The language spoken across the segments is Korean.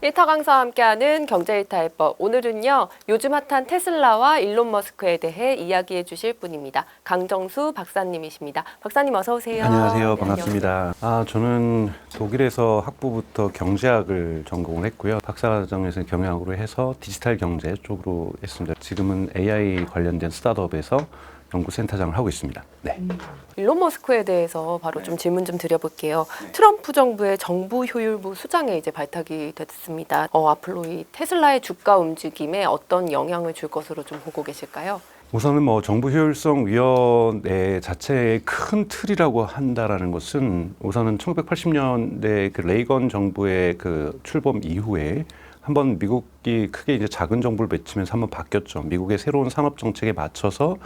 일타 강사와 함께하는 경제일타 해법. 오늘은요, 요즘 핫한 테슬라와 일론 머스크에 대해 이야기해 주실 분입니다. 강정수 박사님이십니다. 박사님 어서 오세요. 안녕하세요. 네, 반갑습니다. 저는 독일에서 학부부터 경제학을 전공을 했고요. 박사과정에서 경영학으로 해서 디지털 경제 쪽으로 했습니다. 지금은 AI 관련된 스타트업에서 연구센터장을 하고 있습니다. 네. 일론 머스크에 대해서 바로 좀 질문 좀 드려볼게요. 트럼프 정부의 정부 효율부 수장에 이제 발탁이 됐습니다. 앞으로 이 테슬라의 주가 움직임에 어떤 영향을 줄 것으로 좀 보고 계실까요? 우선은 정부 효율성 위원회 자체의 큰 틀이라고 한다라는 것은 우선은 1980년대 그 레이건 정부의 그 출범 이후에 한번 미국이 크게 이제 작은 정부를 맺히면서 한번 바뀌었죠. 미국의 새로운 산업 정책에 맞춰서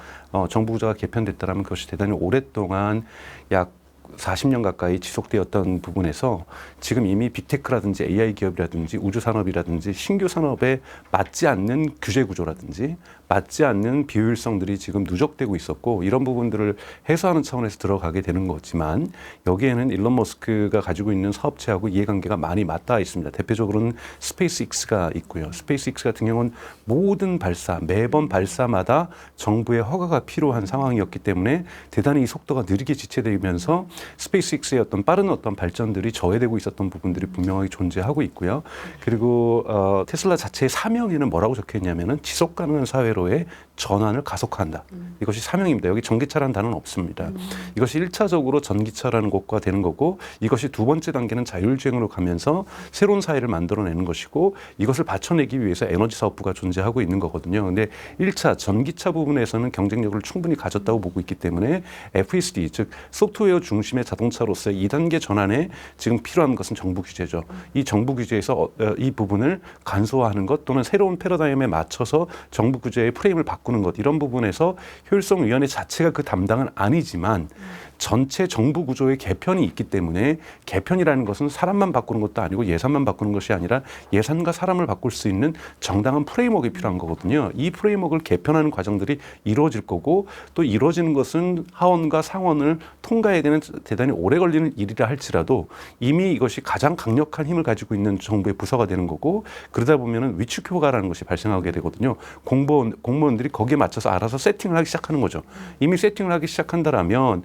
정부 구조가 개편됐다라면 그것이 대단히 오랫동안 약 40년 가까이 지속되었던 부분에서 지금 이미 빅테크라든지 AI 기업이라든지 우주 산업이라든지 신규 산업에 맞지 않는 규제 구조라든지 맞지 않는 비효율성들이 지금 누적되고 있었고 이런 부분들을 해소하는 차원에서 들어가게 되는 거지만 여기에는 일론 머스크가 가지고 있는 사업체하고 이해관계가 많이 맞닿아 있습니다. 대표적으로는 스페이스X가 있고요. 스페이스X 같은 경우는 모든 발사, 매번 발사마다 정부의 허가가 필요한 상황이었기 때문에 대단히 이 속도가 느리게 지체되면서 스페이스X의 어떤 빠른 어떤 발전들이 저해되고 있었던 부분들이 분명하게 존재하고 있고요. 그리고 테슬라 자체의 사명에는 뭐라고 적혀 있냐면은 지속 가능한 사회로의 전환을 가속화한다. 이것이 사명입니다. 여기 전기차라는 단어는 없습니다. 이것이 1차적으로 전기차라는 것과 되는 거고 이것이 두 번째 단계는 자율주행으로 가면서 새로운 사회를 만들어내는 것이고 이것을 받쳐내기 위해서 에너지 사업부가 존재하고 있는 거거든요. 근데 1차 전기차 부분에서는 경쟁력을 충분히 가졌다고 보고 있기 때문에 FSD 즉 소프트웨어 중심의 자동차로서의 2단계 전환에 지금 필요한 것은 정부 규제죠. 이 정부 규제에서 이 부분을 간소화하는 것 또는 새로운 패러다임에 맞춰서 정부 규제의 프레임을 바꾸는 것 이런 부분에서 효율성위원회 자체가 그 담당은 아니지만 전체 정부 구조의 개편이 있기 때문에 개편이라는 것은 사람만 바꾸는 것도 아니고 예산만 바꾸는 것이 아니라 예산과 사람을 바꿀 수 있는 정당한 프레임워크가 필요한 거거든요. 이 프레임워크를 개편하는 과정들이 이루어질 거고 또 이루어지는 것은 하원과 상원을 통과해야 되는 대단히 오래 걸리는 일이라 할지라도 이미 이것이 가장 강력한 힘을 가지고 있는 정부의 부서가 되는 거고 그러다 보면은 위축 효과라는 것이 발생하게 되거든요. 공무원들이 거기에 맞춰서 알아서 세팅을 하기 시작하는 거죠. 이미 세팅을 하기 시작한다라면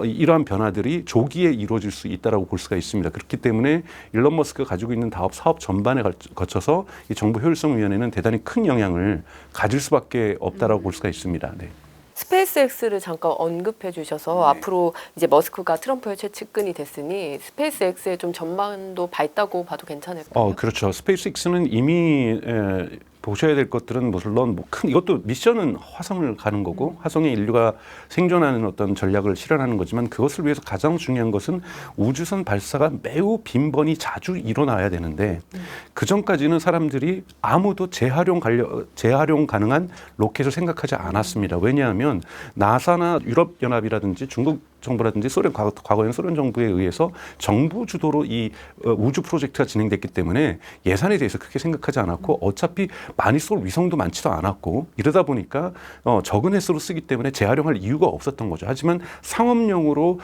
이러한 변화들이 조기에 이루어질 수 있다라고 볼 수가 있습니다. 그렇기 때문에 일론 머스크가 가지고 있는 사업 전반에 거쳐서 이 정부 효율성위원회는 대단히 큰 영향을 가질 수밖에 없다라고 볼 수가 있습니다. 네. 스페이스X를 잠깐 언급해 주셔서 앞으로 이제 머스크가 트럼프의 최측근이 됐으니 스페이스X의 좀 전망도 밝다고 봐도 괜찮을까요? 그렇죠. 스페이스X는 이미 보셔야 될 것들은 물론 이것도 미션은 화성을 가는 거고 화성에 인류가 생존하는 어떤 전략을 실현하는 거지만 그것을 위해서 가장 중요한 것은 우주선 발사가 매우 빈번히 자주 일어나야 되는데 그 전까지는 사람들이 아무도 재활용 가능한 로켓을 생각하지 않았습니다. 왜냐하면 나사나 유럽연합이라든지 중국 정부라든지 과거에는 소련 정부에 의해서 정부 주도로 이 우주 프로젝트가 진행됐기 때문에 예산에 대해서 크게 생각하지 않았고 어차피 많이 쏠 위성도 많지도 않았고 이러다 보니까 적은 횟수로 쓰기 때문에 재활용할 이유가 없었던 거죠. 하지만 상업용으로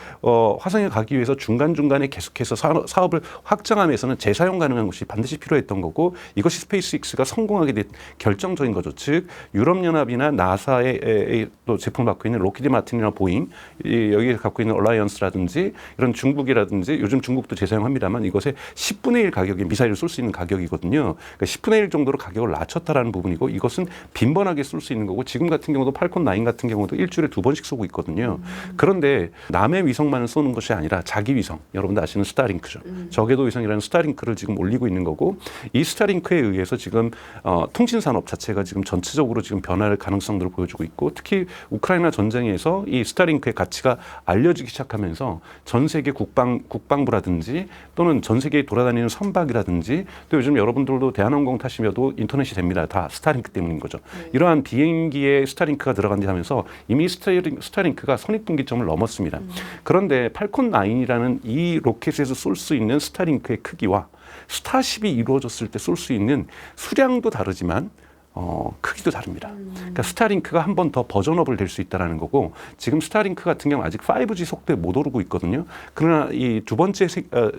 화성에 가기 위해서 중간중간에 계속해서 사업을 확장하면서는 재사용 가능한 것이 반드시 필요했던 거고 이것이 스페이스X가 성공하게 된 결정적인 거죠. 즉 유럽연합이나 나사의 또 제품을 갖고 있는 로키드 마틴이나 보잉 여기에 갖고 있는 얼라이언스라든지 이런 중국이라든지 요즘 중국도 재사용합니다만 이것의 10분의 1 가격의 미사일을 쏠 수 있는 가격이거든요. 그러니까 10분의 1 정도로 가격을 낮췄다라는 부분이고 이것은 빈번하게 쏠 수 있는 거고 지금 같은 경우도 팔콘 9 같은 경우도 일주일에 2번씩 쏘고 있거든요. 그런데 남의 위성만을 쏘는 것이 아니라 자기 위성, 여러분들 아시는 스타링크죠. 저궤도 위성이라는 스타링크를 지금 올리고 있는 거고 이 스타링크에 의해서 지금 통신 산업 자체가 지금 전체적으로 지금 변화할 가능성들을 보여주고 있고 특히 우크라이나 전쟁에서 이 스타링크의 가치가 알려지기 시작하면서 전 세계 국방부라든지 또는 전 세계에 돌아다니는 선박이라든지 또 요즘 여러분들도 대한항공 타시며도 인터넷이 됩니다. 다 스타링크 때문인 거죠. 이러한 비행기에 스타링크가 들어간다 하면서 이미 스타링크가 선입분기점을 넘었습니다. 그런데 팔콘 9이라는 이 로켓에서 쏠 수 있는 스타링크의 크기와 스타쉽이 이루어졌을 때 쏠 수 있는 수량도 다르지만 크기도 다릅니다. 그러니까 스타링크가 한 번 더 버전업을 될 수 있다는 거고 지금 스타링크 같은 경우 아직 5G 속도에 못 오르고 있거든요. 그러나 이 두 번째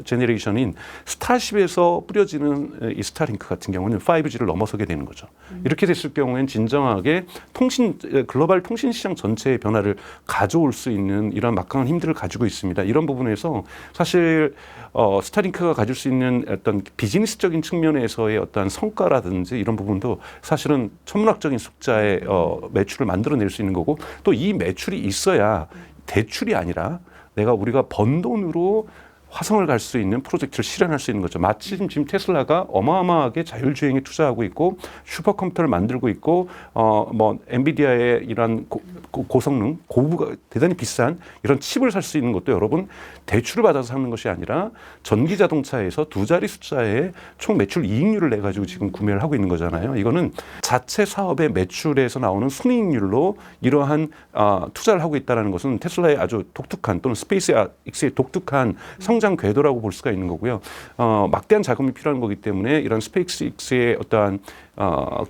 제네레이션인 스타쉽에서 뿌려지는 이 스타링크 같은 경우는 5G를 넘어서게 되는 거죠. 이렇게 됐을 경우에는 진정하게 글로벌 통신 시장 전체의 변화를 가져올 수 있는 이런 막강한 힘들을 가지고 있습니다. 이런 부분에서 사실 스타링크가 가질 수 있는 어떤 비즈니스적인 측면에서의 어떠한 성과라든지 이런 부분도 사실은 천문학적인 숫자의 매출을 만들어낼 수 있는 거고 또 이 매출이 있어야 대출이 아니라 우리가 번 돈으로 화성을 갈 수 있는 프로젝트를 실현할 수 있는 거죠. 마침 지금 테슬라가 어마어마하게 자율주행에 투자하고 있고 슈퍼컴퓨터를 만들고 있고 엔비디아의 이런 고성능, 고부가 대단히 비싼 이런 칩을 살 수 있는 것도 여러분 대출을 받아서 사는 것이 아니라 전기 자동차에서 두 자리 숫자의 총 매출 이익률을 내 가지고 지금 구매를 하고 있는 거잖아요. 이거는 자체 사업의 매출에서 나오는 순이익률로 이러한 투자를 하고 있다는 것은 테슬라의 아주 독특한 또는 스페이스X의 독특한 성장 궤도라고 볼 수가 있는 거고요. 막대한 자금이 필요한 거기 때문에 이런 스페이스X의 어떠한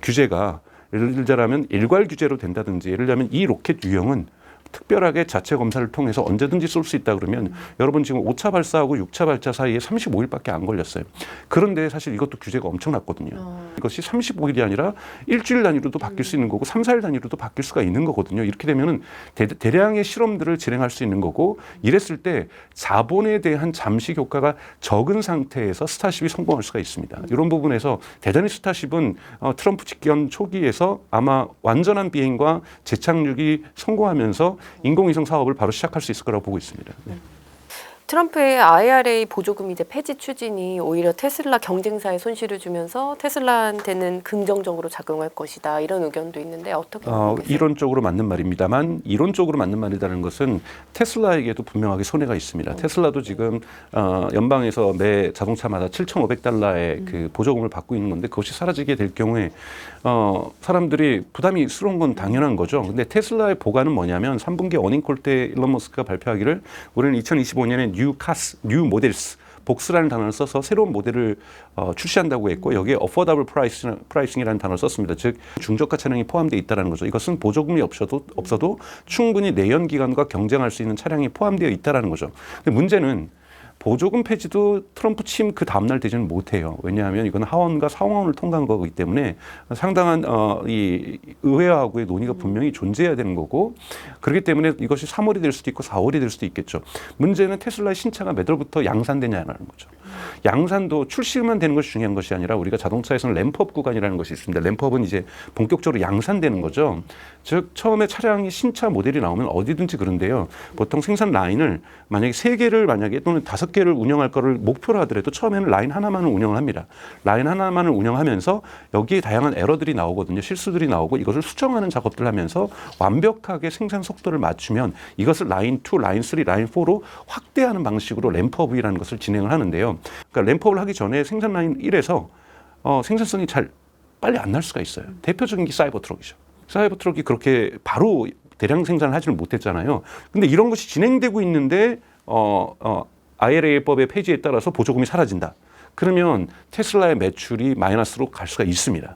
규제가 예를 들자면 일괄 규제로 된다든지 예를 들자면 이 로켓 유형은 특별하게 자체 검사를 통해서 언제든지 쏠 수 있다 그러면 여러분 지금 5차 발사하고 6차 발사 사이에 35일밖에 안 걸렸어요. 그런데 사실 이것도 규제가 엄청났거든요. 이것이 35일이 아니라 일주일 단위로도 바뀔 수 있는 거고 3, 4일 단위로도 바뀔 수가 있는 거거든요. 이렇게 되면은 대량의 실험들을 진행할 수 있는 거고 이랬을 때 자본에 대한 잠식 효과가 적은 상태에서 스타쉽이 성공할 수가 있습니다. 이런 부분에서 대단히 스타쉽은 트럼프 집권 초기에서 아마 완전한 비행과 재착륙이 성공하면서 인공위성 사업을 바로 시작할 수 있을 거라고 보고 있습니다. 네. 트럼프의 IRA 보조금 이제 폐지 추진이 오히려 테슬라 경쟁사에 손실을 주면서 테슬라한테는 긍정적으로 작용할 것이다 이런 의견도 있는데 어떻게 보세요? 이론적으로 맞는 말입니다만 이론적으로 맞는 말이라는 것은 테슬라에게도 분명하게 손해가 있습니다. 테슬라도 지금 연방에서 매 자동차마다 $7,500의 그 보조금을 받고 있는 건데 그것이 사라지게 될 경우에 사람들이 부담스러운 건 당연한 거죠. 근데 테슬라의 보관은 뭐냐면 3분기 어닝콜 때 일론 머스크가 발표하기를 우리는 2025년에 뉴 모델스 복스라는 단어를 써서 새로운 모델을 출시한다고 했고 여기에 어포더블 프라이싱이라는 단어를 썼습니다. 즉 중저가 차량이 포함되어 있다는 거죠. 이것은 보조금이 없어도 충분히 내연기관과 경쟁할 수 있는 차량이 포함되어 있다는 거죠. 근데 문제는 보조금 폐지도 트럼프 취임 그 다음날 되지는 못해요. 왜냐하면 이건 하원과 상원을 통과한 거기 때문에 상당한 이 의회하고의 논의가 분명히 존재해야 되는 거고 그렇기 때문에 이것이 3월이 될 수도 있고 4월이 될 수도 있겠죠. 문제는 테슬라의 신차가 몇 월부터 양산되냐는 거죠. 양산도 출시만 되는 것이 중요한 것이 아니라 우리가 자동차에서는 램프업 구간이라는 것이 있습니다. 램프업은 이제 본격적으로 양산되는 거죠. 즉 처음에 차량이 신차 모델이 나오면 어디든지 그런데요. 보통 생산 라인을 만약에 3개를 만약에 또는 5개를 운영할 거를 목표로 하더라도 처음에는 라인 하나만을 운영을 합니다. 라인 하나만을 운영하면서 여기에 다양한 에러들이 나오거든요. 실수들이 나오고 이것을 수정하는 작업들을 하면서 완벽하게 생산 속도를 맞추면 이것을 라인 2, 라인 3, 라인 4로 확대하는 방식으로 램프업이라는 것을 진행을 하는데요. 그러니까 램프업을 하기 전에 생산 라인 1에서 생산성이 잘 빨리 안 날 수가 있어요. 대표적인 게 사이버 트럭이죠. 사이버 트럭이 그렇게 바로 대량 생산을 하지는 못했잖아요. 근데 이런 것이 진행되고 있는데 IRA법의 폐지에 따라서 보조금이 사라진다. 그러면 테슬라의 매출이 마이너스로 갈 수가 있습니다.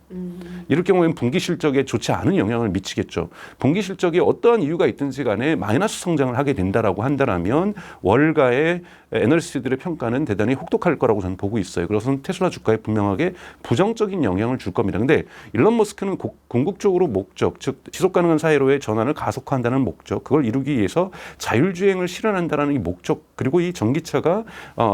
이럴 경우에는 분기 실적에 좋지 않은 영향을 미치겠죠. 분기 실적에 어떠한 이유가 있든지 간에 마이너스 성장을 하게 된다라고 한다면 월가의 애널리스트들의 평가는 대단히 혹독할 거라고 저는 보고 있어요. 그래서 테슬라 주가에 분명하게 부정적인 영향을 줄 겁니다. 근데 일론 머스크는 궁극적으로 목적, 즉 지속 가능한 사회로의 전환을 가속화한다는 목적, 그걸 이루기 위해서 자율주행을 실현한다는 이 목적, 그리고 이 전기차가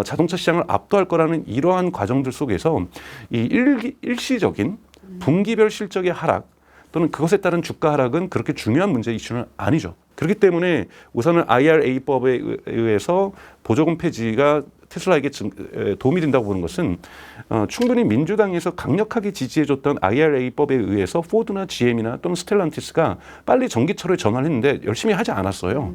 자동차 시장을 압도할 거라는 이러한 과정들 속에서 이 일시적인 분기별 실적의 하락 또는 그것에 따른 주가 하락은 그렇게 중요한 문제 이슈는 아니죠. 그렇기 때문에 우선은 IRA법에 의해서 보조금 폐지가 테슬라에게 도움이 된다고 보는 것은 충분히 민주당에서 강력하게 지지해줬던 IRA법에 의해서 포드나 GM이나 또는 스텔란티스가 빨리 전기차로 전환을 했는데 열심히 하지 않았어요.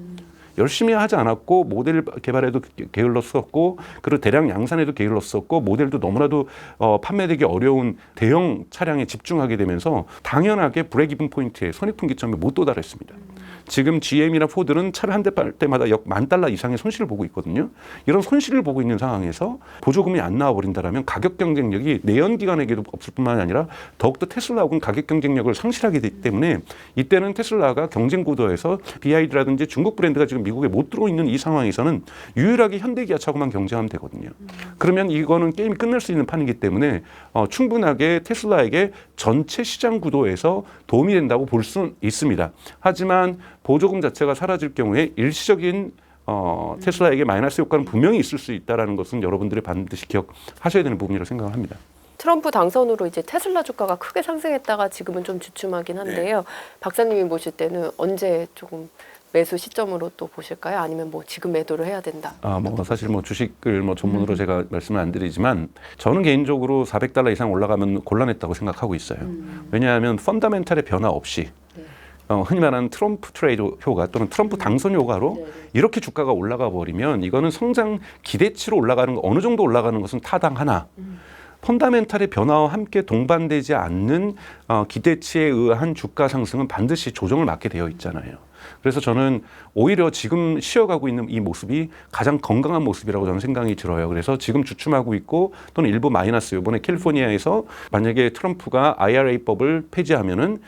열심히 하지 않았고 모델 개발에도 게을렀었고 그리고 대량 양산에도 게을렀었고 모델도 너무나도 판매되기 어려운 대형 차량에 집중하게 되면서 당연하게 브레이크 이븐 포인트에 손익분기점에 못 도달했습니다. 지금 GM이나 포드는 차를 한 대 팔 때마다 약 $10,000 이상의 손실을 보고 있거든요. 이런 손실을 보고 있는 상황에서 보조금이 안 나와버린다면 가격 경쟁력이 내연 기관에게도 없을 뿐만 아니라 더욱더 테슬라하고는 가격 경쟁력을 상실하게 되기 때문에 이때는 테슬라가 경쟁 구도에서 BYD라든지 중국 브랜드가 지금 미국에 못 들어오고 있는 이 상황에서는 유일하게 현대기아차하고만 경쟁하면 되거든요. 그러면 이거는 게임이 끝날 수 있는 판이기 때문에 충분하게 테슬라에게 전체 시장 구도에서 도움이 된다고 볼 수 있습니다. 하지만 보조금 자체가 사라질 경우에 일시적인 테슬라에게 마이너스 효과는 분명히 있을 수 있다는 것은 여러분들이 반드시 기억하셔야 되는 부분이라고 생각을 합니다. 트럼프 당선으로 이제 테슬라 주가가 크게 상승했다가 지금은 좀 주춤하긴 한데요. 박사님이 보실 때는 언제 조금 매수 시점으로 또 보실까요? 아니면 뭐 지금 매도를 해야 된다? 사실 주식을 전문으로 제가 말씀을 안 드리지만 저는 개인적으로 $400 이상 올라가면 곤란했다고 생각하고 있어요. 왜냐하면 펀더멘탈의 변화 없이 흔히 말하는 트럼프 트레이드 효과 또는 트럼프 당선 효과로 이렇게 주가가 올라가 버리면 이거는 성장 기대치로 올라가는 거 어느 정도 올라가는 것은 타당하나 펀더멘탈의 변화와 함께 동반되지 않는 기대치에 의한 주가 상승은 반드시 조정을 맞게 되어 있잖아요. 그래서 저는 오히려 지금 쉬어가고 있는 이 모습이 가장 건강한 모습이라고 저는 생각이 들어요. 그래서 지금 주춤하고 있고 또는 일부 마이너스 이번에 캘리포니아에서 만약에 트럼프가 IRA법을 폐지하면은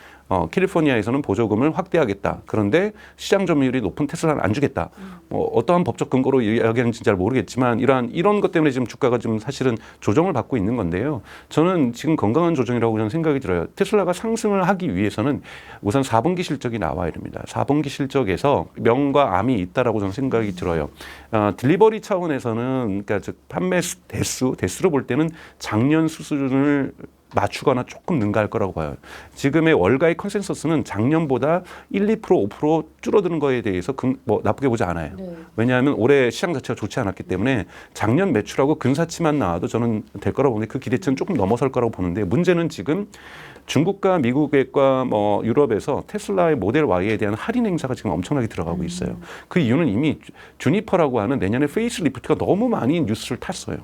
캘리포니아에서는 보조금을 확대하겠다. 그런데 시장 점유율이 높은 테슬라는 안 주겠다. 어떠한 법적 근거로 이야기하는지 잘 모르겠지만 이런 것 때문에 지금 주가가 지금 사실은 조정을 받고 있는 건데요. 저는 지금 건강한 조정이라고 저는 생각이 들어요. 테슬라가 상승을 하기 위해서는 우선 4분기 실적이 나와야 됩니다. 4분기 실적에서 명과 암이 있다라고 저는 생각이 들어요. 딜리버리 차원에서는 그러니까 즉 판매 대수로 볼 때는 작년 수준을 맞추거나 조금 능가할 거라고 봐요. 지금의 월가의 컨센서스는 작년보다 1, 2%, 5% 줄어드는 거에 대해서 나쁘게 보지 않아요. 왜냐하면 올해 시장 자체가 좋지 않았기 때문에 작년 매출하고 근사치만 나와도 저는 될 거라고 보는데 그 기대치는 조금 넘어설 거라고 보는데 문제는 지금 중국과 미국과 유럽에서 테슬라의 모델 Y에 대한 할인 행사가 지금 엄청나게 들어가고 있어요. 그 이유는 이미 주니퍼라고 하는 내년에 페이스리프트가 너무 많이 뉴스를 탔어요.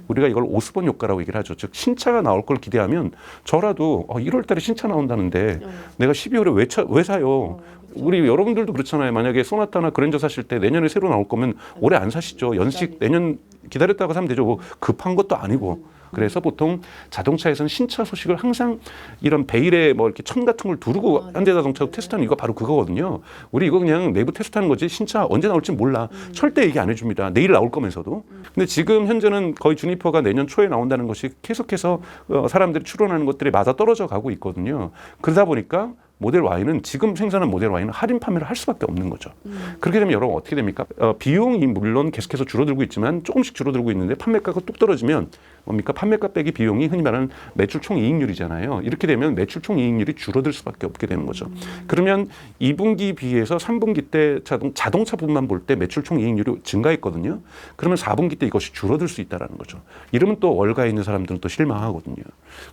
우리가 이걸 오스본 효과라고 얘기를 하죠. 즉 신차가 나올 걸 기대하면 저라도 1월 달에 신차 나온다는데 내가 12월에 왜 사요? 우리 여러분들도 그렇잖아요. 만약에 소나타나 그랜저 사실 때 내년에 새로 나올 거면 올해 안 사시죠. 연식 내년 기다렸다가 사면 되죠. 뭐 급한 것도 아니고. 그래서 보통 자동차에서는 신차 소식을 항상 이런 베일에 이렇게 천 같은 걸 두르고 현대자동차 테스트하는 이유가 바로 그거거든요. 우리 이거 그냥 내부 테스트하는 거지 신차 언제 나올지 몰라. 절대 얘기 안 해줍니다. 내일 나올 거면서도. 근데 지금 현재는 거의 주니퍼가 내년 초에 나온다는 것이 계속해서 사람들이 추론하는 것들이 맞아 떨어져 가고 있거든요. 그러다 보니까 모델 Y는 지금 생산한 모델 Y는 할인 판매를 할 수밖에 없는 거죠. 그렇게 되면 여러분 어떻게 됩니까? 비용이 물론 계속해서 줄어들고 있지만 조금씩 줄어들고 있는데 판매가가 뚝 떨어지면 뭡니까? 판매가 빼기 비용이 흔히 말하는 매출 총이익률이잖아요. 이렇게 되면 매출 총이익률이 줄어들 수밖에 없게 되는 거죠. 그러면 2분기 비해서 3분기 때 자동차분만 볼 때 매출 총이익률이 증가했거든요. 그러면 4분기 때 이것이 줄어들 수 있다는 거죠. 이러면 또 월가에 있는 사람들은 또 실망하거든요.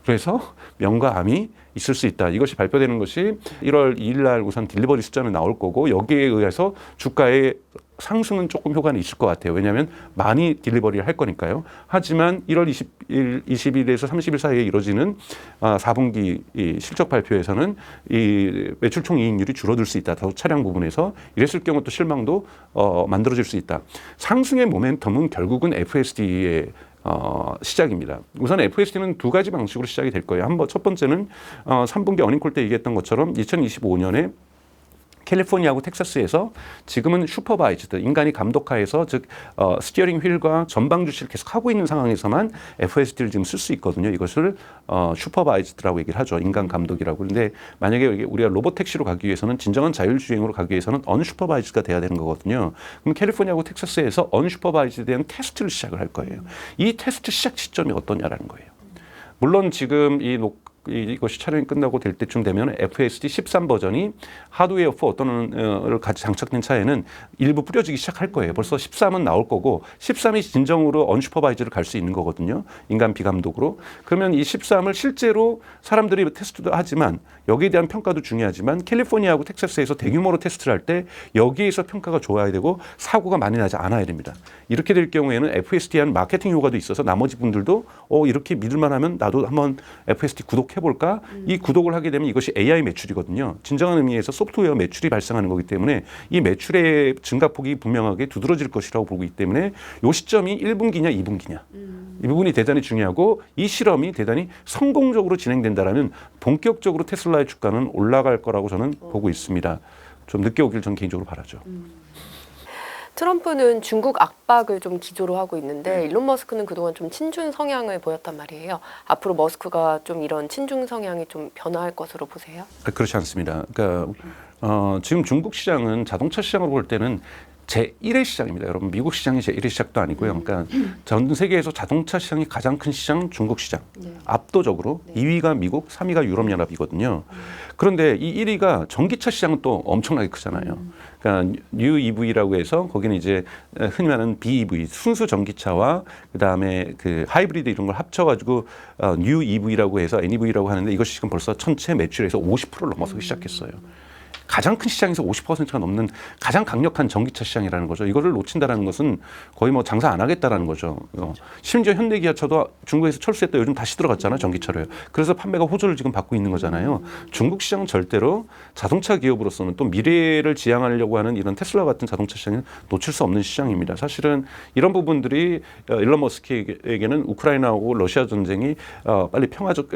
그래서 명과 암이 있을 수 있다. 이것이 발표되는 것이 1월 2일 날 우선 딜리버리 숫자는 나올 거고 여기에 의해서 주가의 상승은 조금 효과는 있을 것 같아요. 왜냐하면 많이 딜리버리를 할 거니까요. 하지만 1월 20일에서 30일 사이에 이루어지는 4분기 이 실적 발표에서는 이 매출 총이익률이 줄어들 수 있다. 차량 부분에서 이랬을 경우 또 실망도 만들어질 수 있다. 상승의 모멘텀은 결국은 FSD의 시작입니다. 우선 FSD는 두 가지 방식으로 시작이 될 거예요. 첫 번째는 3분기 어닝콜 때 얘기했던 것처럼 2025년에 캘리포니아하고 텍사스에서 지금은 슈퍼바이즈드 인간이 감독하에서 즉 스티어링 휠과 전방 주시를 계속 하고 있는 상황에서만 FSD를 지금 쓸 수 있거든요. 이것을 슈퍼바이즈드라고 얘기를 하죠. 인간 감독이라고. 그런데 만약에 우리가 로봇 택시로 가기 위해서는 진정한 자율주행으로 가기 위해서는 언슈퍼바이즈드가 돼야 되는 거거든요. 그럼 캘리포니아하고 텍사스에서 언슈퍼바이즈드에 대한 테스트를 시작을 할 거예요. 이 테스트 시작 시점이 어떠냐라는 거예요. 물론 지금 이것이 촬영이 끝나고 될 때쯤 되면 FSD 13 버전이 하드웨어 4 어떤 걸 같이 장착된 차에는 일부 뿌려지기 시작할 거예요. 벌써 13은 나올 거고 13이 진정으로 언슈퍼바이즈를 갈 수 있는 거거든요. 인간 비감독으로. 그러면 이 13을 실제로 사람들이 테스트도 하지만 여기에 대한 평가도 중요하지만 캘리포니아하고 텍사스에서 대규모로 테스트를 할 때 여기에서 평가가 좋아야 되고 사고가 많이 나지 않아야 됩니다. 이렇게 될 경우에는 FSD한 마케팅 효과도 있어서 나머지 분들도 이렇게 믿을만 하면 나도 한번 FSD 구독해 구독해볼까? 이 구독을 하게 되면 이것이 AI 매출이거든요. 진정한 의미에서 소프트웨어 매출이 발생하는 거기 때문에 이 매출의 증가폭이 분명하게 두드러질 것이라고 보기 때문에 이 시점이 1분기냐 2분기냐 이 부분이 대단히 중요하고 이 실험이 대단히 성공적으로 진행된다라면 본격적으로 테슬라의 주가는 올라갈 거라고 저는 보고 있습니다. 좀 늦게 오길 전 개인적으로 바라죠. 트럼프는 중국 압박을 좀 기조로 하고 있는데 일론 머스크는 그동안 좀 친중 성향을 보였단 말이에요. 앞으로 머스크가 좀 이런 친중 성향이 좀 변화할 것으로 보세요? 그렇지 않습니다. 그러니까 지금 중국 시장은 자동차 시장으로 볼 때는 제1의 시장입니다. 여러분 미국 시장이 제1의 시장도 아니고요. 그러니까 전 세계에서 자동차 시장이 가장 큰 시장 중국 시장. 압도적으로 2위가 미국, 3위가 유럽연합이거든요. 그런데 이 1위가 전기차 시장은 또 엄청나게 크잖아요. 그러니까 뉴 EV라고 해서 거기는 이제 흔히 말하는 BEV 순수 전기차와 그다음에 그 하이브리드 이런 걸 합쳐가지고 뉴 EV라고 해서 NEV라고 하는데 이것이 지금 벌써 전체 매출에서 50%를 넘어서기 시작했어요. 가장 큰 시장에서 50%가 넘는 가장 강력한 전기차 시장이라는 거죠. 이거를 놓친다라는 것은 거의 뭐 장사 안 하겠다라는 거죠. 심지어 현대기아차도 중국에서 철수했다 요즘 다시 들어갔잖아요. 전기차로요. 그래서 판매가 호조를 지금 받고 있는 거잖아요. 중국 시장은 절대로 자동차 기업으로서는 또 미래를 지향하려고 하는 이런 테슬라 같은 자동차 시장은 놓칠 수 없는 시장입니다. 사실은 이런 부분들이 일론 머스크에게는 우크라이나하고 러시아 전쟁이 빨리 평화적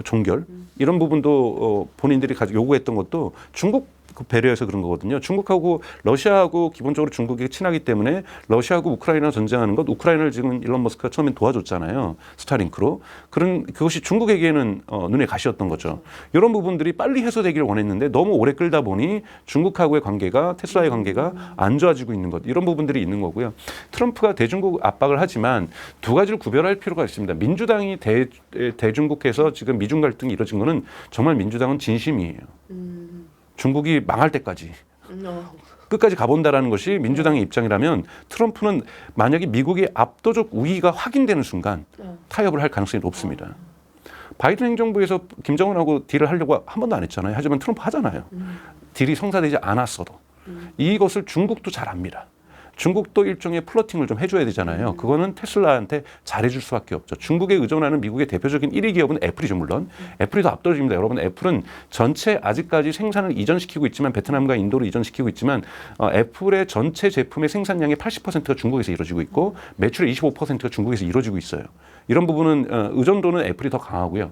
종결 이런 부분도 본인들이 요구했던 것도 중국 배려해서 그런 거거든요. 중국하고 러시아하고 기본적으로 중국이 친하기 때문에 러시아하고 우크라이나 전쟁하는 것, 우크라이나를 지금 일론 머스크가 처음엔 도와줬잖아요. 스타링크로. 그것이 중국에게는 눈에 가시였던 거죠. 이런 부분들이 빨리 해소되기를 원했는데 너무 오래 끌다 보니 중국하고의 관계가 테슬라의 관계가 안 좋아지고 있는 것. 이런 부분들이 있는 거고요. 트럼프가 대중국 압박을 하지만 두 가지를 구별할 필요가 있습니다. 민주당이 대중국해서 지금 미중 갈등이 이뤄진 거는 정말 민주당은 진심이에요. 중국이 망할 때까지 끝까지 가본다라는 것이 민주당의 입장이라면 트럼프는 만약에 미국의 압도적 우위가 확인되는 순간 타협을 할 가능성이 높습니다. 바이든 행정부에서 김정은하고 딜을 하려고 한 번도 안 했잖아요. 하지만 트럼프 하잖아요. 딜이 성사되지 않았어도. 이것을 중국도 잘 압니다. 중국도 일종의 플러팅을 좀 해줘야 되잖아요. 그거는 테슬라한테 잘해줄 수밖에 없죠. 중국에 의존하는 미국의 대표적인 1위 기업은 애플이죠, 물론. 애플이 더 압도적입니다. 여러분, 애플은 전체 아직까지 생산을 이전시키고 있지만 베트남과 인도로 이전시키고 있지만 애플의 전체 제품의 생산량의 80%가 중국에서 이루어지고 있고 매출의 25%가 중국에서 이루어지고 있어요. 이런 부분은 의존도는 애플이 더 강하고요.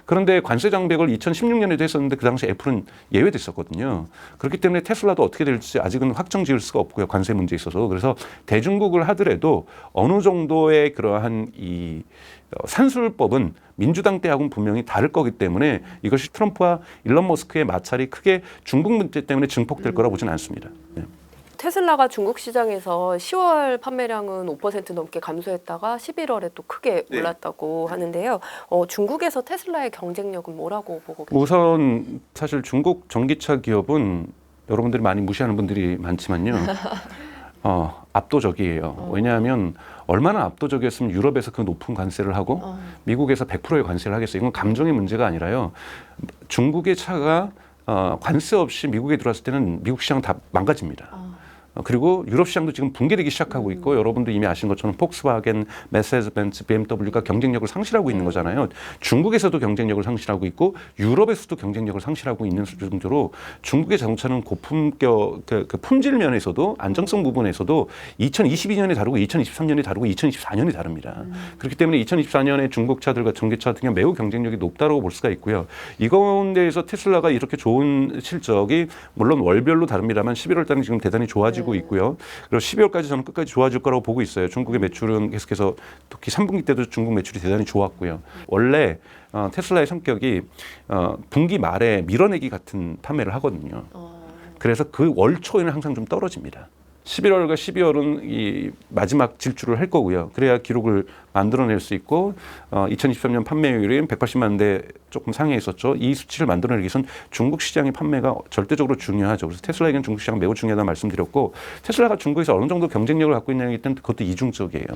그런데 관세 장벽을 2016년에도 했었는데 그 당시 애플은 예외됐었거든요. 그렇기 때문에 테슬라도 어떻게 될지 아직은 확정 지을 수가 없고요. 관세 문제에 있어서. 그래서 대중국을 하더라도 어느 정도의 그러한 이 산술법은 민주당 때하고는 분명히 다를 거기 때문에 이것이 트럼프와 일론 머스크의 마찰이 크게 중국 문제 때문에 증폭될 거라고 보지는 않습니다. 네. 테슬라가 중국 시장에서 10월 판매량은 5% 넘게 감소했다가 11월에 또 크게 올랐다고 하는데요. 중국에서 테슬라의 경쟁력은 뭐라고 보고 계세요? 우선 사실 중국 전기차 기업은 여러분들이 많이 무시하는 분들이 많지만요. 압도적이에요. 왜냐하면 얼마나 압도적이었으면 유럽에서 그 높은 관세를 하고 미국에서 100%의 관세를 하겠어요. 이건 감정의 문제가 아니라요. 중국의 차가 관세 없이 미국에 들어왔을 때는 미국 시장 다 망가집니다. 그리고 유럽 시장도 지금 붕괴되기 시작하고 있고 여러분도 이미 아신 것처럼 폭스바겐, 메세스 벤츠, BMW가 경쟁력을 상실하고 있는 거잖아요. 중국에서도 경쟁력을 상실하고 있고 유럽에서도 경쟁력을 상실하고 있는 정도로 중국의 자동차는 고품격 그 품질 면에서도 안정성 부분에서도 2022년에 다르고 2023년에 다르고 2024년에 다릅니다. 그렇기 때문에 2024년에 중국 차들과 전기차 같은 경우 매우 경쟁력이 높다고 볼 수가 있고요. 이 가운데에서 테슬라가 이렇게 좋은 실적이 물론 월별로 다릅니다만 11월 달은 지금 대단히 좋아지고 있고요. 그리고 12월까지 저는 끝까지 좋아질 거라고 보고 있어요. 중국의 매출은 계속해서 특히 3분기 때도 중국 매출이 대단히 좋았고요. 원래 테슬라의 성격이 분기 말에 밀어내기 같은 판매를 하거든요. 그래서 그 월 초에는 항상 좀 떨어집니다. 11월과 12월은 이 마지막 질주를 할 거고요. 그래야 기록을 만들어낼 수 있고 2023년 판매율이 180만 대 조금 상회했었죠. 이 수치를 만들어내기 위해서는 중국 시장의 판매가 절대적으로 중요하죠. 그래서 테슬라에게는 중국 시장 매우 중요하다는 말씀드렸고 테슬라가 중국에서 어느 정도 경쟁력을 갖고 있냐기 때문에 그것도 이중적이에요.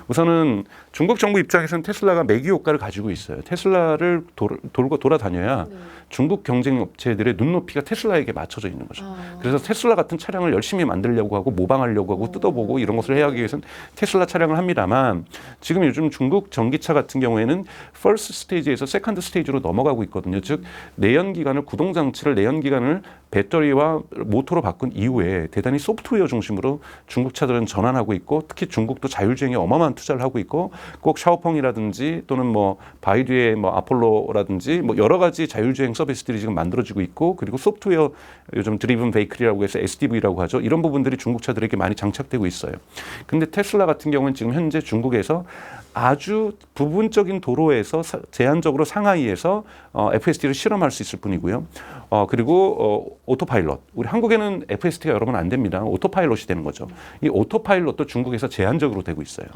우선은 중국 정부 입장에서는 테슬라가 매기 효과를 가지고 있어요. 테슬라를 돌고 돌아다녀야 중국 경쟁 업체들의 눈높이가 테슬라에게 맞춰져 있는 거죠. 그래서 테슬라 같은 차량을 열심히 만들려고 하고 모방하려고 하고 뜯어보고 이런 것을 해야 하기 위해서는 테슬라 차량을 합니다만 지금 지금 요즘 중국 전기차 같은 경우에는 퍼스트 스테이지에서 세컨드 스테이지로 넘어가고 있거든요. 즉 내연기관을 구동 장치를 내연기관을 배터리와 모터로 바꾼 이후에 대단히 소프트웨어 중심으로 중국 차들은 전환하고 있고 특히 중국도 자율주행에 어마어마한 투자를 하고 있고 꼭 샤오펑이라든지 또는 뭐 바이두의 뭐 아폴로라든지 뭐 여러 가지 자율주행 서비스들이 지금 만들어지고 있고 그리고 소프트웨어 요즘 드리븐 베이클이라고 해서 SDV라고 하죠. 이런 부분들이 중국 차들에게 많이 장착되고 있어요. 근데 테슬라 같은 경우는 지금 현재 중국에서 아주 부분적인 도로에서 제한적으로 상하이에서 FSD를 실험할 수 있을 뿐이고요. 그리고 오토파일럿. 우리 한국에는 FSD가 여러분 안 됩니다. 오토파일럿이 되는 거죠. 이 오토파일럿도 중국에서 제한적으로 되고 있어요.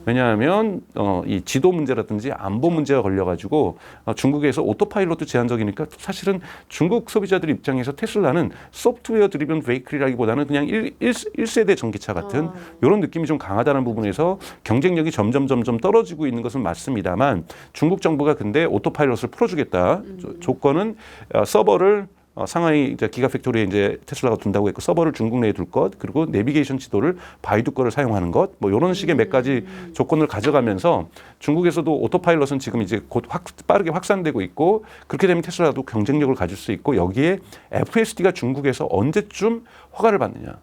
왜냐하면 이 지도 문제라든지 안보 문제가 걸려가지고 중국에서 오토파일럿도 제한적이니까 사실은 중국 소비자들 입장에서 테슬라는 소프트웨어 드리븐 베이클이라기보다는 그냥 1세대 전기차 같은 이런 느낌이 좀 강하다는 부분에서 경쟁력이 점점 떨어지고 있는 것은 맞습니다만 중국 정부가 근데 오토파일럿을 풀어주겠다. 조건은 서버를 상하이 이제 기가팩토리에 이제 테슬라가 둔다고 했고 서버를 중국 내에 둘 것, 그리고 내비게이션 지도를 바이두 거를 사용하는 것, 뭐 이런 식의 몇 가지 조건을 가져가면서 중국에서도 오토파일럿은 지금 이제 곧 빠르게 확산되고 있고 그렇게 되면 테슬라도 경쟁력을 가질 수 있고 여기에 FSD가 중국에서 언제쯤 허가를 받느냐.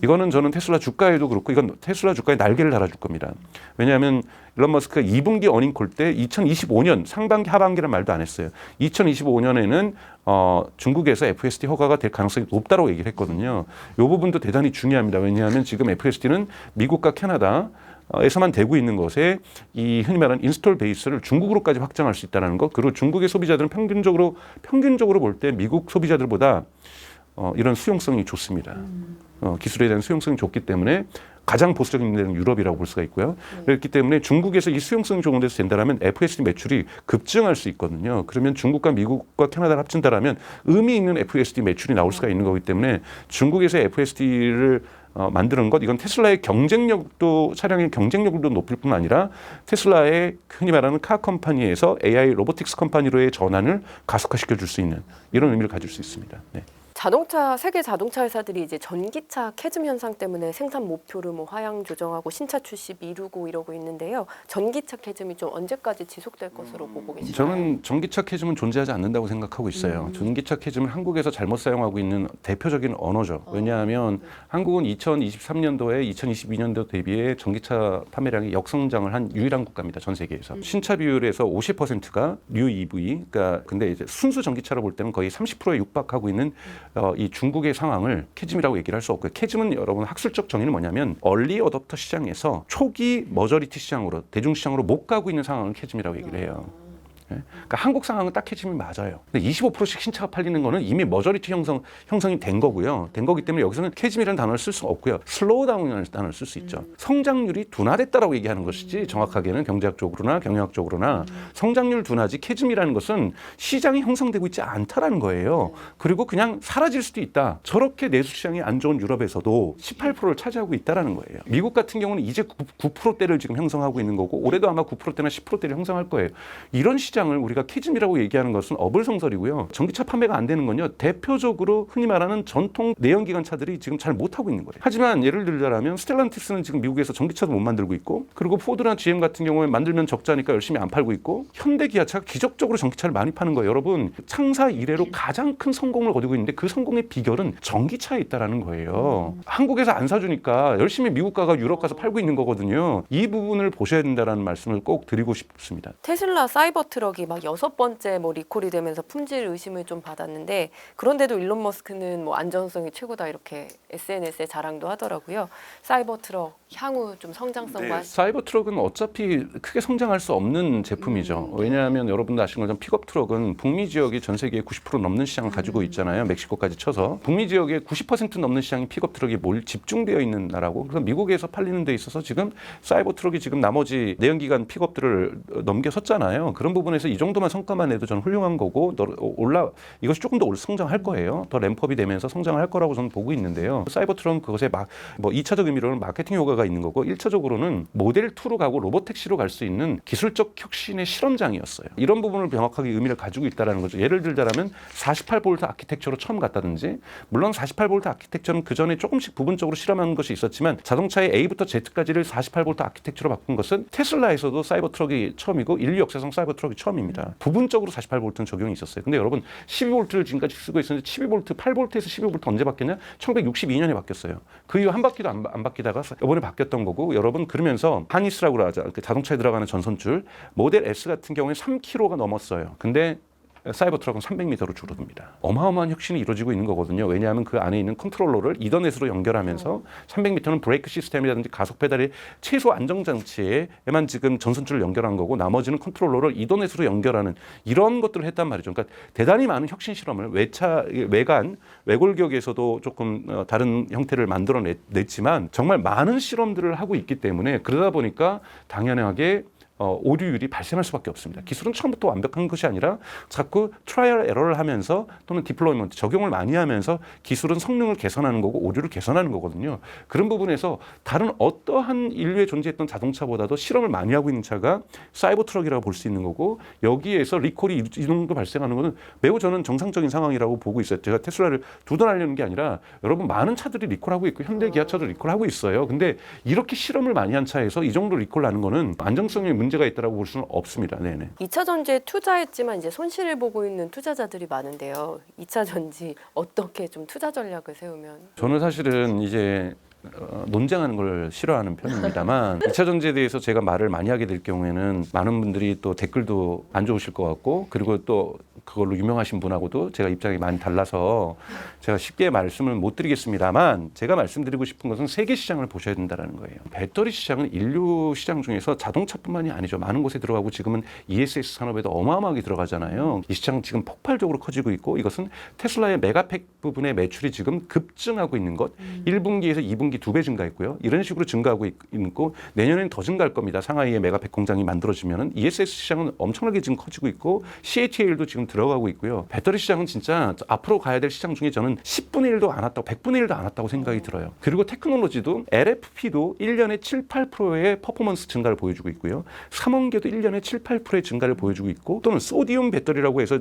이거는 저는 테슬라 주가에도 그렇고 이건 테슬라 주가에 날개를 달아줄 겁니다. 왜냐하면 일론 머스크가 2분기 어닝콜 때 2025년 상반기 하반기란 말도 안 했어요. 2025년에는 중국에서 FSD 허가가 될 가능성이 높다고 얘기를 했거든요. 이 부분도 대단히 중요합니다. 왜냐하면 지금 FSD는 미국과 캐나다 에서만 되고 있는 것에 이 흔히 말하는 인스톨 베이스를 중국으로까지 확장할 수 있다는 것. 그리고 중국의 소비자들은 평균적으로 볼 때 미국 소비자들보다 이런 수용성이 좋습니다. 기술에 대한 수용성이 좋기 때문에 가장 보수적인 데는 유럽이라고 볼 수가 있고요. 그렇기 때문에 중국에서 이 수용성이 좋은 데서 된다면 FSD 매출이 급증할 수 있거든요. 그러면 중국과 미국과 캐나다를 합친다라면 의미 있는 FSD 매출이 나올 수가 있는 거기 때문에 중국에서 FSD를 만드는 것, 이건 테슬라의 경쟁력도, 차량의 경쟁력도 높일 뿐 아니라 테슬라의 흔히 말하는 카 컴퍼니에서 AI 로보틱스 컴퍼니로의 전환을 가속화시켜 줄 수 있는 이런 의미를 가질 수 있습니다. 네. 세계 자동차 회사들이 이제 전기차 캐즘 현상 때문에 생산 목표를 뭐 하향 조정하고 신차 출시 미루고 이러고 있는데요. 전기차 캐즘이 좀 언제까지 지속될 것으로 보고 계시나요? 저는 전기차 캐즘은 존재하지 않는다고 생각하고 있어요. 전기차 캐즘은 한국에서 잘못 사용하고 있는 대표적인 언어죠. 왜냐하면 한국은 2023년도에 2022년도 대비해 전기차 판매량이 역성장을 한 유일한 국가입니다. 전 세계에서. 신차 비율에서 50%가 뉴 EV, 그러니까 근데 이제 순수 전기차로 볼 때는 거의 30%에 육박하고 있는 이 중국의 상황을 캐즘이라고 얘기를 할 수 없고요. 캐즘은 여러분 학술적 정의는 뭐냐면 얼리 어댑터 시장에서 초기 머저리티 시장으로 대중시장으로 못 가고 있는 상황을 캐즘이라고 얘기를 해요. 그러니까 한국 상황은 딱 캐즘이 맞아요. 근데 25%씩 신차가 팔리는 거는 이미 머저리티 형성이 된 거고요. 된 거기 때문에 여기서는 캐즘이라는 단어를 쓸 수 없고요. 슬로우 다운이라는 단어를 쓸 수 있죠. 성장률이 둔화됐다라고 얘기하는 것이지 정확하게는 경제학적으로나 경영학적으로나 성장률 둔화지 캐즘이라는 것은 시장이 형성되고 있지 않다라는 거예요. 그리고 그냥 사라질 수도 있다. 저렇게 내수 시장이 안 좋은 유럽에서도 18%를 차지하고 있다라는 거예요. 미국 같은 경우는 이제 9%대를 지금 형성하고 있는 거고 올해도 아마 9%대나 10%대를 형성할 거예요. 이런 시장을 우리가 캐즘이라고 얘기하는 것은 어불성설이고요. 전기차 판매가 안 되는 건요. 대표적으로 흔히 말하는 전통 내연기관 차들이 지금 잘 못하고 있는 거예요. 하지만 예를 들자면 스텔란티스는 지금 미국에서 전기차도 못 만들고 있고 그리고 포드나 GM 같은 경우에 만들면 적자니까 열심히 안 팔고 있고 현대 기아차가 기적적으로 전기차를 많이 파는 거예요. 여러분 창사 이래로 가장 큰 성공을 거두고 있는데 그 성공의 비결은 전기차에 있다라는 거예요. 한국에서 안 사주니까 열심히 미국 가가 유럽 가서 팔고 있는 거거든요. 이 부분을 보셔야 된다는 말씀을 꼭 드리고 싶습니다. 테슬라 사이버 트럭이 막 6번째 뭐 리콜이 되면서 품질 의심을 좀 받았는데 그런데도 일론 머스크는 뭐 안전성이 최고다 이렇게 SNS에 자랑도 하더라고요. 사이버 트럭 향후 좀 성장성과 사이버 트럭은 어차피 크게 성장할 수 없는 제품이죠. 왜냐하면 여러분도 아시는 것처럼 픽업 트럭은 북미 지역이 전 세계의 90% 넘는 시장을 가지고 있잖아요. 멕시코까지 쳐서 북미 지역의 90% 넘는 시장이 픽업 트럭이 집중되어 있는 나라고 그래서 미국에서 팔리는 데 있어서 지금 사이버 트럭이 지금 나머지 내연기관 픽업들을 넘겨섰잖아요. 그런 부분에 차원에서 이 정도만 성과만 내도 저는 훌륭한 거고 이것이 조금 더 성장할 거예요. 더 램프업이 되면서 성장할 거라고 저는 보고 있는데요. 사이버트럭은 그것에 뭐 2차적 의미로는 마케팅 효과가 있는 거고 1차적으로는 모델 2로 가고 로보택시로 갈 수 있는 기술적 혁신의 실험장이었어요. 이런 부분을 명확하게 의미를 가지고 있다는 거죠. 예를 들자면 48V 아키텍처로 처음 갔다든지, 물론 48V 아키텍처는 그 전에 조금씩 부분적으로 실험한 것이 있었지만 자동차의 A부터 Z까지를 48V 아키텍처로 바꾼 것은 테슬라에서도 사이버트럭이 처음이고 인류 역사상 사이버트럭이 처음입니다. 부분적으로 48V는 적용이 있었어요. 근데 여러분 12V를 지금까지 쓰고 있었는데 12V, 8V에서 12V 언제 바뀌었냐? 1962년에 바뀌었어요. 그 이후 한 바퀴도 안 바뀌다가 이번에 바뀌었던 거고, 여러분 그러면서 하니스라고 하죠. 자동차에 들어가는 전선줄 모델 S 같은 경우에 3kg가 넘었어요. 근데 사이버트럭은 300m로 줄어듭니다. 어마어마한 혁신이 이루어지고 있는 거거든요. 왜냐하면 그 안에 있는 컨트롤러를 이더넷으로 연결하면서 300m는 브레이크 시스템이라든지 가속 페달의 최소 안정장치에만 지금 전선줄을 연결한 거고, 나머지는 컨트롤러를 이더넷으로 연결하는 이런 것들을 했단 말이죠. 그러니까 대단히 많은 혁신 실험을 외골격에서도 조금 다른 형태를 만들어냈지만 정말 많은 실험들을 하고 있기 때문에, 그러다 보니까 당연하게 오류율이 발생할 수밖에 없습니다. 기술은 처음부터 완벽한 것이 아니라 자꾸 트라이얼 에러를 하면서 또는 디플로이먼트, 적용을 많이 하면서 기술은 성능을 개선하는 거고 오류를 개선하는 거거든요. 그런 부분에서 다른 어떠한 인류에 존재했던 자동차보다도 실험을 많이 하고 있는 차가 사이버트럭이라고 볼 수 있는 거고, 여기에서 리콜이 이 정도 발생하는 것은 매우 저는 정상적인 상황이라고 보고 있어요. 제가 테슬라를 두둔하려는 게 아니라 여러분 많은 차들이 리콜하고 있고 현대 기아차도 리콜하고 있어요. 근데 이렇게 실험을 많이 한 차에서 이 정도 리콜 나는 거는 안정성에 문제가 있다라고 볼 수는 없습니다. 네네. 2차 전지에 투자했지만 이제 손실을 보고 있는 투자자들이 많은데요. 2차 전지 어떻게 좀 투자 전략을 세우면? 저는 사실은 이제 논쟁하는 걸 싫어하는 편입니다만 2차 전지에 대해서 제가 말을 많이 하게 될 경우에는 많은 분들이 또 댓글도 안 좋으실 것 같고, 그리고 또 그걸로 유명하신 분하고도 제가 입장이 많이 달라서 제가 쉽게 말씀을 못 드리겠습니다만, 제가 말씀드리고 싶은 것은 세계 시장을 보셔야 된다는 거예요. 배터리 시장은 인류 시장 중에서 자동차뿐만이 아니죠. 많은 곳에 들어가고 지금은 ESS 산업에도 어마어마하게 들어가잖아요. 이 시장 지금 폭발적으로 커지고 있고, 이것은 테슬라의 메가팩 부분의 매출이 지금 급증하고 있는 것, 1분기에서 2분기 2배 증가했고요. 이런 식으로 증가하고 있고 내년에는 더 증가할 겁니다. 상하이에 메가팩 공장이 만들어지면은 ESS 시장은 엄청나게 지금 커지고 있고 CATL도 지금 들어가고 있고요. 배터리 시장은 진짜 앞으로 가야 될 시장 중에 저는 10분의 1도 안 왔다고, 100분의 1도 안 왔다고 생각이 들어요. 그리고 테크놀로지도 LFP도 1년에 7, 8%의 퍼포먼스 증가를 보여주고 있고요. 삼원계도 1년에 7, 8%의 증가를 보여주고 있고, 또는 소디움 배터리라고 해서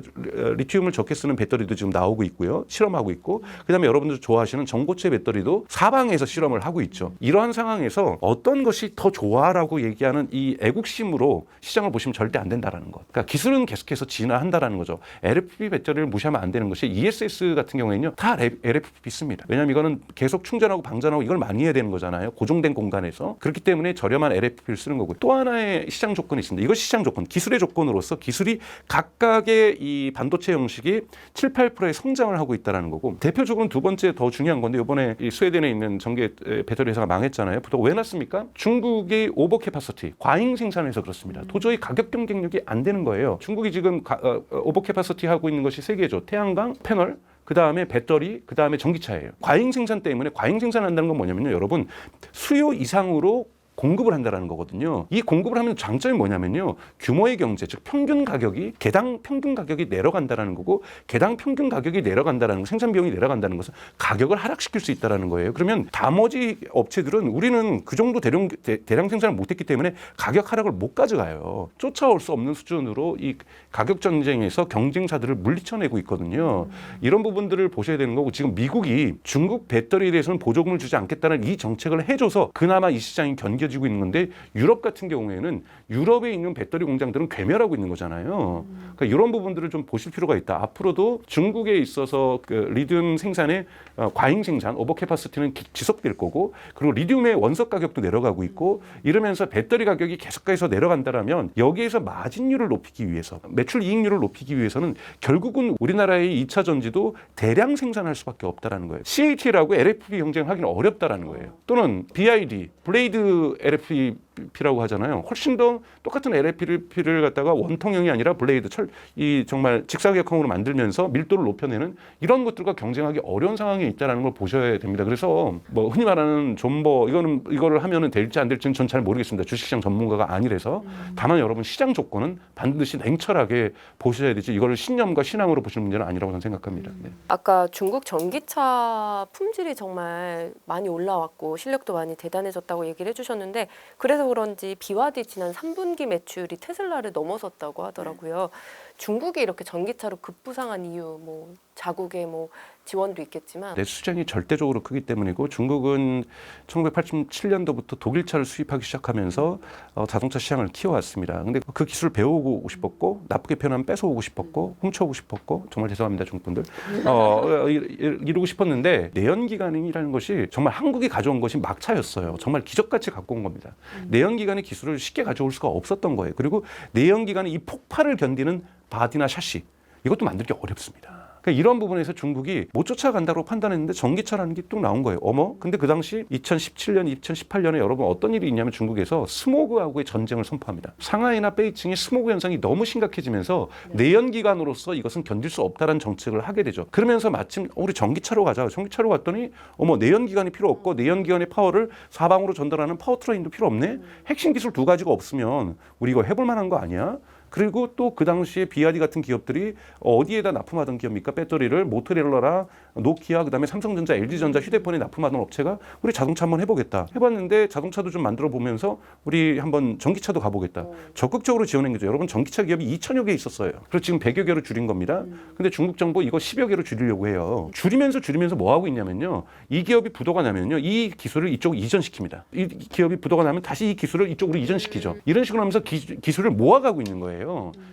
리튬을 적게 쓰는 배터리도 지금 나오고 있고요. 실험하고 있고, 그다음에 여러분들 좋아하시는 전고체 배터리도 사방에서 실험을 하고 있죠. 이러한 상황에서 어떤 것이 더 좋아라고 얘기하는 이 애국심으로 시장을 보시면 절대 안 된다라는 것. 그러니까 기술은 계속해서 진화한다라는 거죠. LFP 배터리를 무시하면 안 되는 것이, ESS 같은 경우에는요 다 LFP 씁니다. 왜냐하면 이거는 계속 충전하고 방전하고 이걸 많이 해야 되는 거잖아요. 고정된 공간에서. 그렇기 때문에 저렴한 LFP를 쓰는 거고, 또 하나의 시장 조건이 있습니다. 이것이 시장 조건, 기술의 조건으로서 기술이 각각의 이 반도체 형식이 7, 8%의 성장을 하고 있다는 거고, 대표적으로 두 번째 더 중요한 건데, 이번에 이 스웨덴에 있는 전기 배터리 회사가 망했잖아요. 왜 났습니까? 중국의 오버 캐파시티, 과잉 생산해서 그렇습니다. 도저히 가격 경쟁력이 안 되는 거예요. 중국이 지금 오버 캐파시티 하고 있는 것이 세 개죠. 태양광, 패널, 그 다음에 배터리, 그 다음에 전기차예요. 과잉 생산 때문에, 과잉 생산한다는 건 뭐냐면요, 여러분 수요 이상으로 공급을 한다는 거거든요. 이 공급을 하면 장점이 뭐냐면요, 규모의 경제, 즉 평균 가격이, 개당 평균 가격이 내려간다는 거고, 개당 평균 가격이 내려간다는 거, 생산 비용이 내려간다는 것은 가격을 하락시킬 수 있다는 거예요. 그러면 나머지 업체들은 우리는 그 정도 대량 생산을 못했기 때문에 가격 하락을 못 가져가요. 쫓아올 수 없는 수준으로 이 가격 전쟁에서 경쟁사들을 물리쳐내고 있거든요. 이런 부분들을 보셔야 되는 거고, 지금 미국이 중국 배터리에 대해서는 보조금을 주지 않겠다는 이 정책을 해줘서 그나마 이 시장이 견뎌지고 있는 건데, 유럽 같은 경우에는 유럽에 있는 배터리 공장들은 괴멸하고 있는 거잖아요. 그러니까 이런 부분들을 좀 보실 필요가 있다. 앞으로도 중국에 있어서 그 리튬 생산의 과잉 생산, 오버캐파시티는 지속될 거고, 그리고 리튬의 원석 가격도 내려가고 있고, 이러면서 배터리 가격이 계속해서 내려간다라면 여기에서 마진율을 높이기 위해서, 매출 이익률을 높이기 위해서는 결국은 우리나라의 2차 전지도 대량 생산할 수밖에 없다라는 거예요. CATL하고 LFP 경쟁하기는 어렵다라는 거예요. 또는 BID, 블레이드 LFP LFP라고 하잖아요. 훨씬 더 똑같은 LFP를 갖다가 원통형이 아니라 블레이드 이 정말 직사각형으로 만들면서 밀도를 높여내는 이런 것들과 경쟁하기 어려운 상황에 있다는 걸 보셔야 됩니다. 그래서 뭐 흔히 말하는 존버 이거를 하면은 될지 안 될지는 전 잘 모르겠습니다. 주식시장 전문가가 아니라서. 다만 여러분 시장 조건은 반드시 냉철하게 보셔야 되지 이거를 신념과 신앙으로 보시는 문제는 아니라고 저는 생각합니다. 네. 아까 중국 전기차 품질이 정말 많이 올라왔고 실력도 많이 대단해졌다고 얘기를 해주셨는데 그래서 그런지 비와디 지난 3분기 매출이 테슬라를 넘어섰다고 하더라고요. 중국이 이렇게 전기차로 급부상한 이유, 뭐 자국의 뭐 지원도 있겠지만 내수장이 절대적으로 크기 때문이고 중국은 1987년도부터 독일차를 수입하기 시작하면서 자동차 시장을 키워왔습니다. 근데 그 기술을 배우고 싶었고 나쁘게 표현하면 뺏어오고 싶었고 훔쳐오고 싶었고 정말 죄송합니다 중국분들 이루고 싶었는데 내연기관이라는 것이 정말 한국이 가져온 것이 막차였어요. 정말 기적같이 갖고 온 겁니다. 내연기관의 기술을 쉽게 가져올 수가 없었던 거예요. 그리고 내연기관의 이 폭발을 견디는 바디나 샤시 이것도 만들기 어렵습니다. 그러니까 이런 부분에서 중국이 못 쫓아간다고 판단했는데 전기차라는 게 뚝 나온 거예요. 어머? 근데 그 당시 2017년, 2018년에 여러분 어떤 일이 있냐면 중국에서 스모그하고의 전쟁을 선포합니다. 상하이나 베이징의 스모그 현상이 너무 심각해지면서 내연기관으로서 이것은 견딜 수 없다는 정책을 하게 되죠. 그러면서 마침 우리 전기차로 가자. 전기차로 갔더니 어머 내연기관이 필요 없고 내연기관의 파워를 사방으로 전달하는 파워트레인도 필요 없네. 핵심 기술 두 가지가 없으면 우리 이거 해볼 만한 거 아니야? 그리고 또 그 당시에 비아디 같은 기업들이 어디에다 납품하던 기업입니까? 배터리를 모토로라, 노키아, 그다음에 삼성전자, LG전자 휴대폰에 납품하던 업체가 우리 자동차 한번 해보겠다. 해봤는데 자동차도 좀 만들어 보면서 우리 한번 전기차도 가보겠다. 적극적으로 지원한 거죠. 여러분 전기차 기업이 2천여 개 있었어요. 그래서 지금 100여 개로 줄인 겁니다. 근데 중국 정부 이거 10여 개로 줄이려고 해요. 줄이면서 뭐 하고 있냐면요. 이 기업이 부도가 나면요. 이 기술을 이쪽으로 이전시킵니다. 이 기업이 부도가 나면 다시 이 기술을 이쪽으로 이전시키죠. 이런 식으로 하면서 기술을 모아가고 있는 거예요.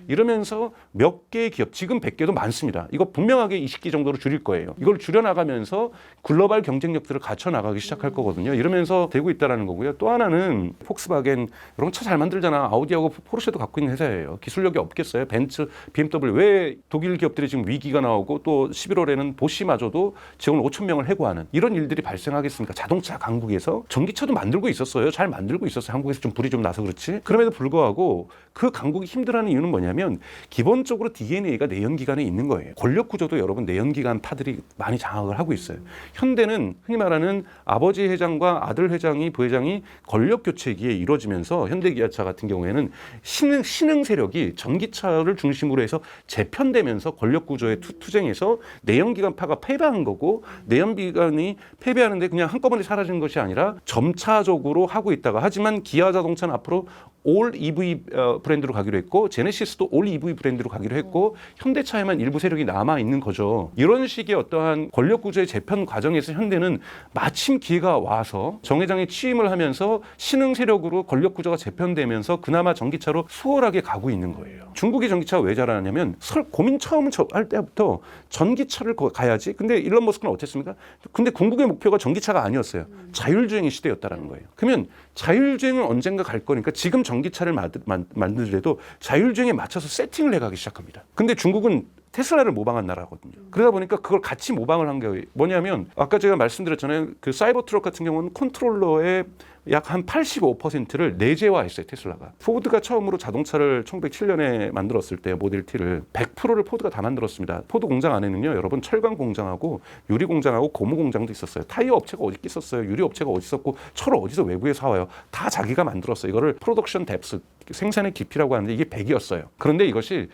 이러면서 몇 개의 기업, 지금 100개도 많습니다. 이거 분명하게 20개 정도로 줄일 거예요. 이걸 줄여나가면서 글로벌 경쟁력들을 갖춰나가기 시작할 거거든요. 이러면서 되고 있다는 거고요. 또 하나는 폭스바겐, 여러분 차 잘 만들잖아. 아우디하고 포르쉐도 갖고 있는 회사예요. 기술력이 없겠어요. 벤츠, BMW. 왜 독일 기업들이 지금 위기가 나오고 또 11월에는 보쉬마저도 직원 5천 명을 해고하는 이런 일들이 발생하겠습니까? 자동차 강국에서 전기차도 만들고 있었어요. 잘 만들고 있었어요. 한국에서 좀 불이 좀 나서 그렇지. 그럼에도 불구하고 그 강국이 힘들어하는 이유는 뭐냐면 기본적으로 DNA가 내연기관에 있는 거예요. 권력 구조도 여러분 내연기관 파들이 많이 장악을 하고 있어요. 현대는 흔히 말하는 아버지 회장과 아들 회장이 부회장이 권력 교체기에 이루어지면서 현대기아차 같은 경우에는 신흥 세력이 전기차를 중심으로 해서 재편되면서 권력 구조의 투쟁에서 내연기관파가 패배한 거고 내연기관이 패배하는데 그냥 한꺼번에 사라지는 것이 아니라 점차적으로 하고 있다가 하지만 기아 자동차는 앞으로 올 EV 브랜드로 가기로 했고 제네시스도 올 EV 브랜드로 가기로 했고 현대차에만 일부 세력이 남아 있는 거죠. 이런 식의 어떠한 권력 구조의 재편 과정에서 현대는 마침 기회가 와서 정 회장이 취임을 하면서 신흥 세력으로 권력 구조가 재편되면서 그나마 전기차로 수월하게 가고 있는 거예요. 중국의 전기차가 왜 잘하냐면 고민 처음 할 때부터 전기차를 가야지. 근데 일론 머스크는 어땠습니까? 근데 궁극의 목표가 전기차가 아니었어요. 자율주행의 시대였다라는 거예요. 그러면 자율주행은 언젠가 갈 거니까 지금 전기차를 만들더라도 자율주행에 맞춰서 세팅을 해가기 시작합니다. 근데 중국은 테슬라를 모방한 나라거든요. 그러다 보니까 그걸 같이 모방을 한 게 뭐냐면 아까 제가 말씀드렸잖아요. 그 사이버 트럭 같은 경우는 컨트롤러의 약 한 85%를 내재화했어요, 테슬라가. 포드가 처음으로 자동차를 1907년에 만들었을 때 모델 T를 100%를 포드가 다 만들었습니다. 포드 공장 안에는요, 여러분 철강 공장하고 유리 공장하고 고무 공장도 있었어요. 타이어 업체가 어디 있었어요? 유리 업체가 어디 있었고 철을 어디서 외부에 사와요? 다 자기가 만들었어요. 이거를 프로덕션 뎁스, 생산의 깊이라고 하는데 이게 100이었어요. 그런데 이것이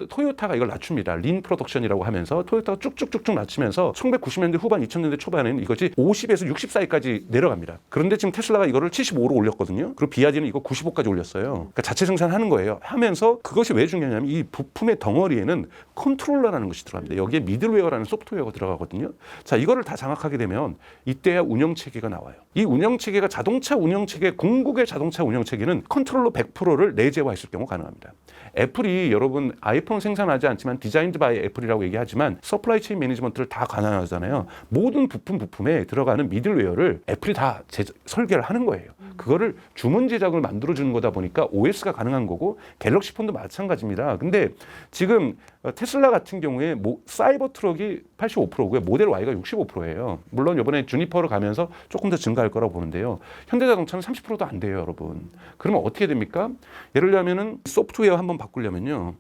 토요타가 이걸 낮춥니다. 린 프로덕션이라고 하면서 토요타가 쭉쭉쭉쭉 낮추면서 1990년대 후반 2000년대 초반에는 이것이 50에서 60 사이까지 내려갑니다. 그런데 지금 테슬라가 이거를 75로 올렸거든요. 그리고 비아디는 이거 95까지 올렸어요. 그러니까 자체 생산하는 거예요. 하면서 그것이 왜 중요하냐면 이 부품의 덩어리에는 컨트롤러라는 것이 들어갑니다. 여기에 미들웨어라는 소프트웨어가 들어가거든요. 자, 이거를 다 장악하게 되면 이때야 운영체계가 나와요. 이 운영체계가 자동차 운영체계, 궁극의 자동차 운영체계는 컨트롤러 100%를 내재화했을 경우 가능합니다. 애플이 여러분 아이폰 생산하지 않지만 디자인드 바이 애플이라고 얘기하지만 서플라이 체인 매니지먼트를 다 관할하잖아요. 모든 부품에 들어가는 미들웨어를 애플이 다 설계를 하는 거예요. 그거를 주문 제작을 만들어주는 거다 보니까 OS가 가능한 거고 갤럭시 폰도 마찬가지입니다. 근데 지금 테슬라 같은 경우에 사이버 트럭이 85%고요. 모델 Y가 65%예요. 물론 이번에 주니퍼로 가면서 조금 더 증가 증가할 거라고 보는데요. 현대자동차는 30%도 안 돼요, 여러분. 그러면 어떻게 됩니까? 예를 들자면은 소프트웨어 한번 바꾸려면요.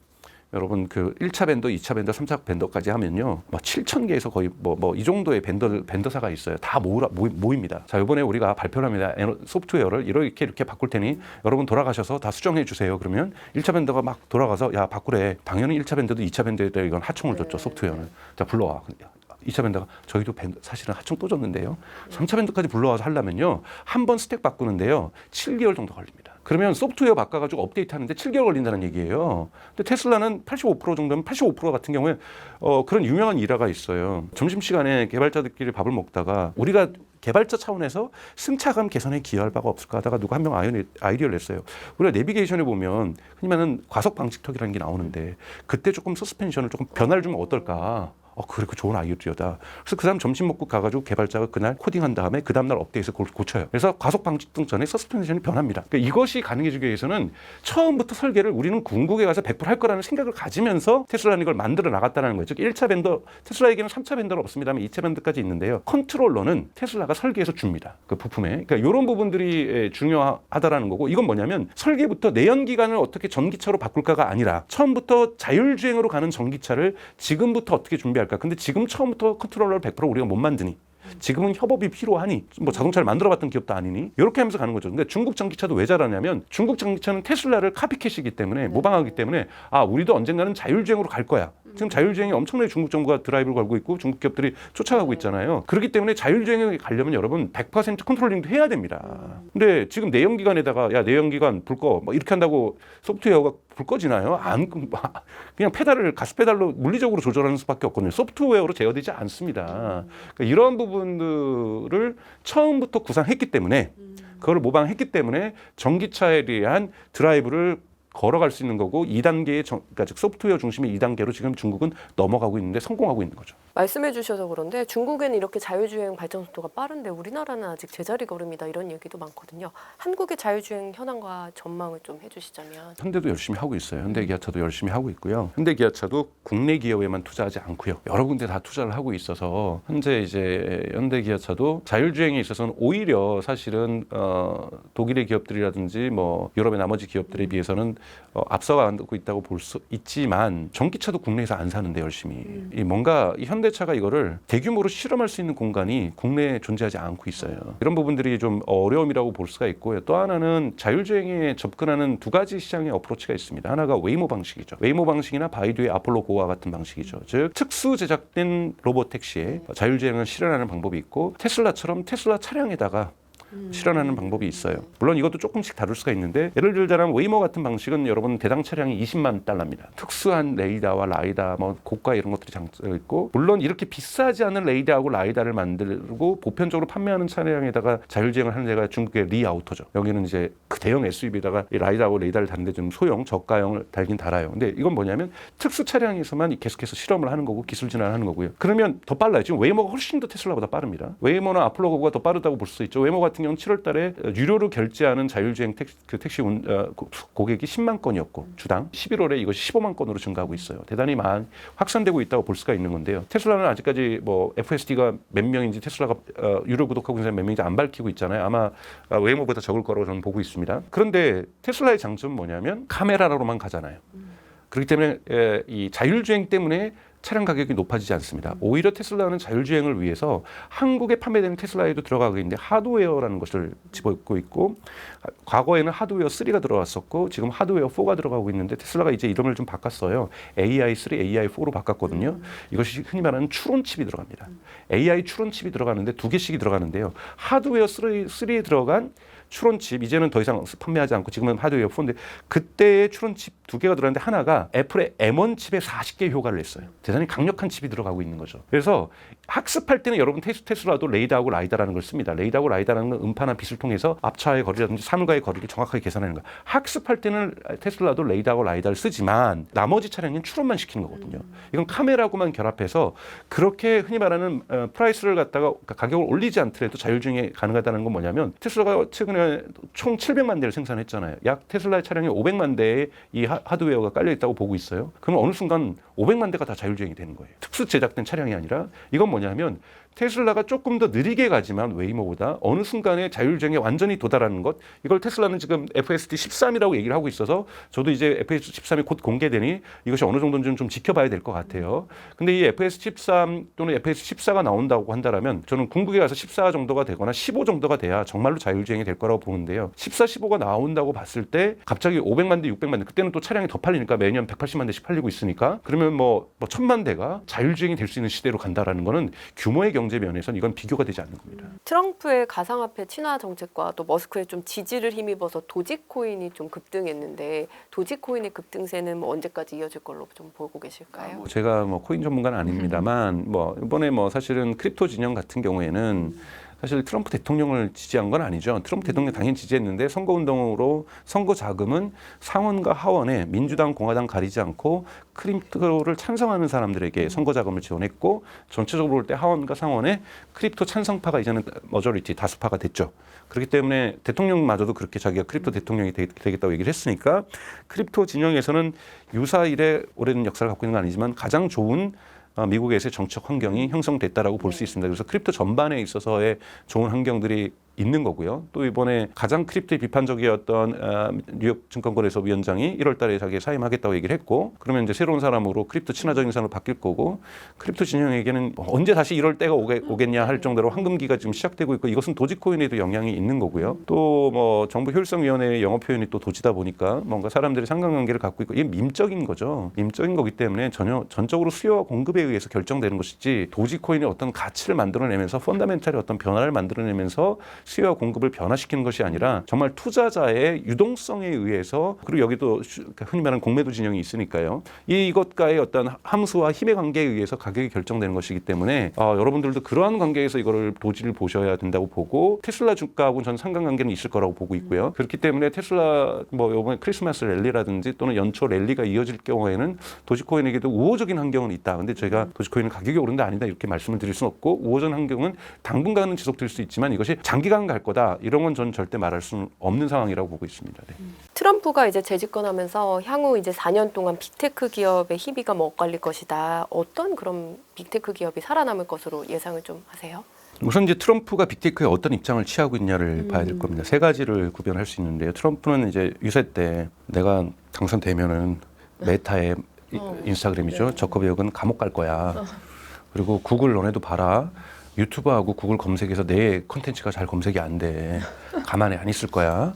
여러분 그 1차 벤더, 2차 벤더, 3차 벤더까지 하면요. 막 7,000개에서 거의 뭐 이 정도의 벤더사가 있어요. 다 모입니다. 자, 이번에 우리가 발표를 합니다. 소프트웨어를 이렇게 바꿀 테니 여러분 돌아가셔서 다 수정해 주세요. 그러면 1차 벤더가 막 돌아가서 야, 바꾸래. 당연히 1차 벤더도 2차 벤더에도 이건 하청을 줬죠, 소프트웨어는. 자, 불러와. 2차 벤더가 저희도 사실은 하청 또 줬는데요. 3차 ben더까지 불러와서 하려면요. 한 번 스택 바꾸는데요. 7개월 정도 걸립니다. 그러면 소프트웨어 바꿔가지고 업데이트 하는데 7개월 걸린다는 얘기예요. 근데 테슬라는 85% 정도면 85% 같은 경우에 그런 유명한 일화가 있어요. 점심시간에 개발자들끼리 밥을 먹다가 우리가 개발자 차원에서 승차감 개선에 기여할 바가 없을까 하다가 누가 한 명 아이디어를 냈어요. 우리가 내비게이션에 보면 흔히 말하는 과속 방지턱이라는 게 나오는데 그때 조금 서스펜션을 조금 변화를 주면 어떨까? 그래, 그 좋은 아이디어다. 그래서 그 다음 점심 먹고 가가지고 개발자가 그날 코딩한 다음에 그 다음날 업데이트해서 그걸 고쳐요. 그래서 과속 방지턱 전에 서스펜션이 변합니다. 그러니까 이것이 가능해지기 위해서는 처음부터 설계를 우리는 궁극에 가서 100%할 거라는 생각을 가지면서 테슬라는 이걸 만들어 나갔다는 거예요. 즉 1차 벤더, 테슬라에게는 3차 벤더는 없습니다만 2차 벤더까지 있는데요. 컨트롤러는 테슬라가 설계해서 줍니다. 그 부품에. 그러니까 이런 부분들이 중요하다라는 거고, 이건 뭐냐면 설계부터 내연기관을 어떻게 전기차로 바꿀까가 아니라 처음부터 자율주행으로 가는 전기차를 지금부터 어떻게 준비할까. 근데 지금 처음부터 컨트롤러를 100% 우리가 못 만드니, 지금은 협업이 필요하니, 뭐 자동차를 만들어봤던 기업도 아니니, 이렇게 하면서 가는 거죠. 그러니까 중국 전기차도 왜 잘하냐면 중국 전기차는 테슬라를 카피캣이기 때문에, 모방하기 때문에 우리도 언젠가는 자율주행으로 갈 거야. 지금 자율주행이 엄청나게 중국 정부가 드라이브를 걸고 있고 중국 기업들이 쫓아가고 있잖아요. 그렇기 때문에 자율주행에 가려면 여러분 100% 컨트롤링도 해야 됩니다. 근데 지금 내연기관에다가 야, 내연기관 불 꺼, 뭐 이렇게 한다고 소프트웨어가 불 꺼지나요? 그냥 가스 페달로 물리적으로 조절하는 수밖에 없거든요. 소프트웨어로 제어되지 않습니다. 그러니까 이런 부분들을 처음부터 구상했기 때문에, 그걸 모방했기 때문에 전기차에 대한 드라이브를 걸어갈 수 있는 거고, 2단계의 그러니까 즉 소프트웨어 중심의 2단계로 지금 중국은 넘어가고 있는데 성공하고 있는 거죠. 말씀해 주셔서 그런데 중국에는 이렇게 자율주행 발전 속도가 빠른데 우리나라는 아직 제자리 걸음이다, 이런 얘기도 많거든요. 한국의 자율주행 현황과 전망을 좀 해주시자면. 현대도 열심히 하고 있어요. 현대기아차도 열심히 하고 있고요. 현대기아차도 국내 기업에만 투자하지 않고요. 여러 군데 다 투자를 하고 있어서 현재 이제 현대기아차도 자율주행에 있어서는 오히려 사실은 독일의 기업들이라든지 뭐 유럽의 나머지 기업들에 비해서는 앞서가고 있다고 볼 수 있지만, 전기차도 국내에서 안 사는데 열심히 뭔가 현대차가 이거를 대규모로 실험할 수 있는 공간이 국내에 존재하지 않고 있어요. 이런 부분들이 좀 어려움이라고 볼 수가 있고요. 또 하나는 자율주행에 접근하는 두 가지 시장의 어프로치가 있습니다. 하나가 웨이모 방식이죠. 웨이모 방식이나 바이두의 아폴로 고와 같은 방식이죠. 즉 특수 제작된 로봇 택시에 자율주행을 실현하는 방법이 있고, 테슬라처럼 테슬라 차량에다가 실현하는 방법이 있어요. 물론 이것도 조금씩 다를 수가 있는데, 예를 들자면 웨이모 같은 방식은 여러분 대당 차량이 20만 달러입니다. 특수한 레이더와 라이다, 뭐 고가 이런 것들이 장착되어 있고, 물론 이렇게 비싸지 않은 레이더하고 라이다를 만들고 보편적으로 판매하는 차량에다가 자율주행을 하는 데가 중국의 리아우터죠. 여기는 이제 그 대형 SUV에다가 라이다하고 레이더를 다는데 좀 소형 저가형을 달긴 달아요. 근데 이건 뭐냐면 특수 차량에서만 계속해서 실험을 하는 거고 기술 진화를 하는 거고요. 그러면 더 빨라요. 지금 웨이모가 훨씬 더 테슬라보다 빠릅니다. 웨이모나 아폴로고가 더 빠르다고 볼 수 있죠. 웨이모 같은 경우는 7월 달에 유료로 결제하는 자율주행 택시 고객이 10만 건이었고 주당 11월에 이것이 15만 건으로 증가하고 있어요. 대단히 확산되고 있다고 볼 수가 있는 건데요. 테슬라는 아직까지 뭐 FSD가 몇 명인지, 테슬라가 유료 구독하고 있는 사람이 몇 명인지 안 밝히고 있잖아요. 아마 웨이모보다 적을 거라고 저는 보고 있습니다. 그런데 테슬라의 장점은 뭐냐면 카메라로만 가잖아요. 그렇기 때문에 이 자율주행 때문에 차량 가격이 높아지지 않습니다. 오히려 테슬라는 자율주행을 위해서 한국에 판매되는 테슬라에도 들어가고 있는데 하드웨어라는 것을 집어넣고 있고, 과거에는 하드웨어 3가 들어왔었고 지금 하드웨어 4가 들어가고 있는데, 테슬라가 이제 이름을 좀 바꿨어요. AI3, AI4로 바꿨거든요. 이것이 흔히 말하는 추론칩이 들어갑니다. AI 추론칩이 들어가는데 두 개씩이 들어가는데요. 하드웨어 3에 들어간 추론칩, 이제는 더 이상 판매하지 않고 지금은 하드웨어 4인데, 그때의 추론칩 두 개가 들어갔는데 하나가 애플의 M1 칩에 40개 효과를 냈어요. 대단히 강력한 칩이 들어가고 있는 거죠. 그래서 학습할 때는 여러분 테슬라도 레이더하고 라이다라는 걸 씁니다. 레이더하고 라이다라는 건 음파나 빛을 통해서 앞차의 거리라든지 사물과의 거리를 정확하게 계산하는 거예요. 학습할 때는 테슬라도 레이더하고 라이다를 쓰지만 나머지 차량은 추론만 시키는 거거든요. 이건 카메라하고만 결합해서 그렇게 흔히 말하는 프라이스를 갖다가 가격을 올리지 않더라도 자율주행이 가능하다는 건 뭐냐면, 테슬라가 최근에 총 700만 대를 생산했잖아요. 약 테슬라의 차량에 500만 대의 이 하드웨어가 깔려 있다고 보고 있어요. 그럼 어느 순간 500만 대가 다 자율주행이 되는 거예요. 특수 제작된 차량이 아니라. 이건 뭐냐면 테슬라가 조금 더 느리게 가지만 웨이모보다 어느 순간에 자율주행에 완전히 도달하는 것, 이걸 테슬라는 지금 FSD 13이라고 얘기를 하고 있어서 저도 이제 FSD 13이 곧 공개되니 이것이 어느 정도인지 좀 지켜봐야 될 것 같아요. 근데 이 FSD 13 또는 FSD 14가 나온다고 한다면 저는 궁극에 가서 14 정도가 되거나 15 정도가 돼야 정말로 자율주행이 될 거라고 보는데요. 14, 15가 나온다고 봤을 때 갑자기 500만 대, 600만 대, 그때는 또 차량이 더 팔리니까 매년 180만 대씩 팔리고 있으니까 그러면 뭐 1000만 대가 자율주행이 될 수 있는 시대로 간다라는 거는 규모의 경제 면에서는 이건 비교가 되지 않는 겁니다. 트럼프의 가상화폐 친화 정책과 또 머스크의 좀 지지를 힘입어서 도지코인이 좀 급등했는데 도지코인의 급등세는 뭐 언제까지 이어질 걸로 좀 보고 계실까요? 제가 뭐 코인 전문가는 아닙니다만 뭐 이번에 뭐 사실은 크립토 진영 같은 경우에는 사실 트럼프 대통령을 지지한 건 아니죠. 트럼프 대통령 당연히 지지했는데 선거운동으로 선거 자금은 상원과 하원에 민주당, 공화당 가리지 않고 크립토를 찬성하는 사람들에게 선거 자금을 지원했고 전체적으로 볼 때 하원과 상원에 크립토 찬성파가 이제는 머저리티 다수파가 됐죠. 그렇기 때문에 대통령마저도 그렇게 자기가 크립토 대통령이 되겠다고 얘기를 했으니까 크립토 진영에서는 유사일의 오래된 역사를 갖고 있는 건 아니지만 가장 좋은 미국에서의 정책 환경이 형성됐다라고 볼 수 있습니다. 그래서 크립토 전반에 있어서의 좋은 환경들이 있는 거고요. 또 이번에 가장 크립토에 비판적이었던 뉴욕 증권거래소 위원장이 1월 달에 자기 사임하겠다고 얘기를 했고 그러면 이제 새로운 사람으로 크립토 친화적인 사람으로 바뀔 거고 크립토 진영에게는 언제 다시 이럴 때가 오겠냐 할 정도로 황금기가 지금 시작되고 있고 이것은 도지코인에도 영향이 있는 거고요. 또 뭐 정부 효율성위원회의 영어 표현이 또 도지다 보니까 뭔가 사람들이 상관관계를 갖고 있고 이게 밈적인 거죠. 밈적인 거기 때문에 전적으로 수요와 공급에 의해서 결정되는 것이지 도지코인이 어떤 가치를 만들어내면서 펀더멘탈의 어떤 변화를 만들어내면서 수요와 공급을 변화시키는 것이 아니라 정말 투자자의 유동성에 의해서 그리고 여기도 흔히 말하는 공매도 진영이 있으니까요. 이것과의 어떤 함수와 힘의 관계에 의해서 가격이 결정되는 것이기 때문에 여러분들도 그러한 관계에서 이거를 도지를 보셔야 된다고 보고 테슬라 주가하고는 전 상관관계는 있을 거라고 보고 있고요. 그렇기 때문에 테슬라 뭐 이번에 크리스마스 랠리라든지 또는 연초 랠리가 이어질 경우에는 도지코인에게도 우호적인 환경은 있다. 근데 저희가 도지코인은 가격이 오른다 아니다 이렇게 말씀을 드릴 수는 없고 우호적 환경은 당분간은 지속될 수 있지만 이것이 장기간 갈 거다 이런 건 저는 절대 말할 수는 없는 상황이라고 보고 있습니다. 네. 트럼프가 이제 재집권하면서 향후 이제 4년 동안 빅테크 기업의 희비가 뭐 엇갈릴 것이다. 어떤 그런 빅테크 기업이 살아남을 것으로 예상을 좀 하세요? 우선 이제 트럼프가 빅테크에 어떤 입장을 취하고 있냐를 봐야 될 겁니다. 세 가지를 구별할 수 있는데요. 트럼프는 이제 유세 때 내가 당선되면은 메타의 인스타그램이죠. 네. 저커버그는 감옥 갈 거야. 그리고 구글 너네도 봐라. 유튜브하고 구글 검색에서 내 콘텐츠가 잘 검색이 안 돼. 가만히 안 있을 거야.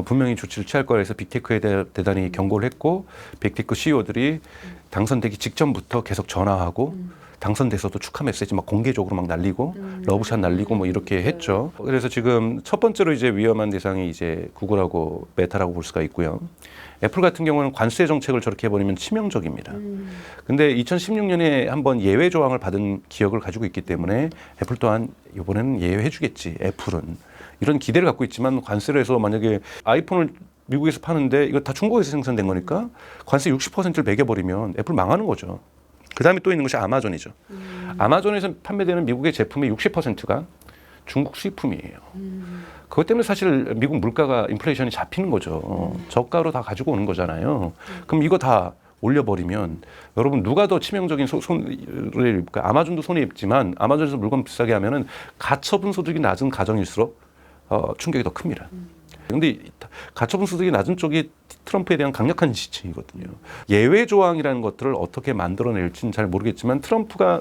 분명히 조치를 취할 거라 해서 빅테크에 대단히 경고를 했고 빅테크 CEO들이 당선되기 직전부터 계속 전화하고 당선돼서도 축하 메시지 막 공개적으로 막 날리고 러브샷 날리고 뭐 이렇게 했죠. 그래서 지금 첫 번째로 이제 위험한 대상이 이제 구글하고 메타라고 볼 수가 있고요. 애플 같은 경우는 관세 정책을 저렇게 해버리면 치명적입니다. 근데 2016년에 한번 예외 조항을 받은 기억을 가지고 있기 때문에 애플 또한 이번에는 예외해주겠지. 애플은 이런 기대를 갖고 있지만 관세를 해서 만약에 아이폰을 미국에서 파는데 이거 다 중국에서 생산된 거니까 관세 60%를 매겨버리면 애플 망하는 거죠. 그 다음에 또 있는 것이 아마존이죠. 아마존에서 판매되는 미국의 제품의 60%가 중국 수입품이에요. 그것 때문에 사실 미국 물가가 인플레이션이 잡히는 거죠. 저가로 다 가지고 오는 거잖아요. 그럼 이거 다 올려버리면 여러분 누가 더 치명적인 손해를 입을까? 아마존도 손해 입지만 아마존에서 물건 비싸게 하면은 가처분 소득이 낮은 가정일수록 충격이 더 큽니다. 그런데 가처분 소득이 낮은 쪽이 트럼프에 대한 강력한 지지이거든요. 예외 조항이라는 것들을 어떻게 만들어낼지는 잘 모르겠지만 트럼프가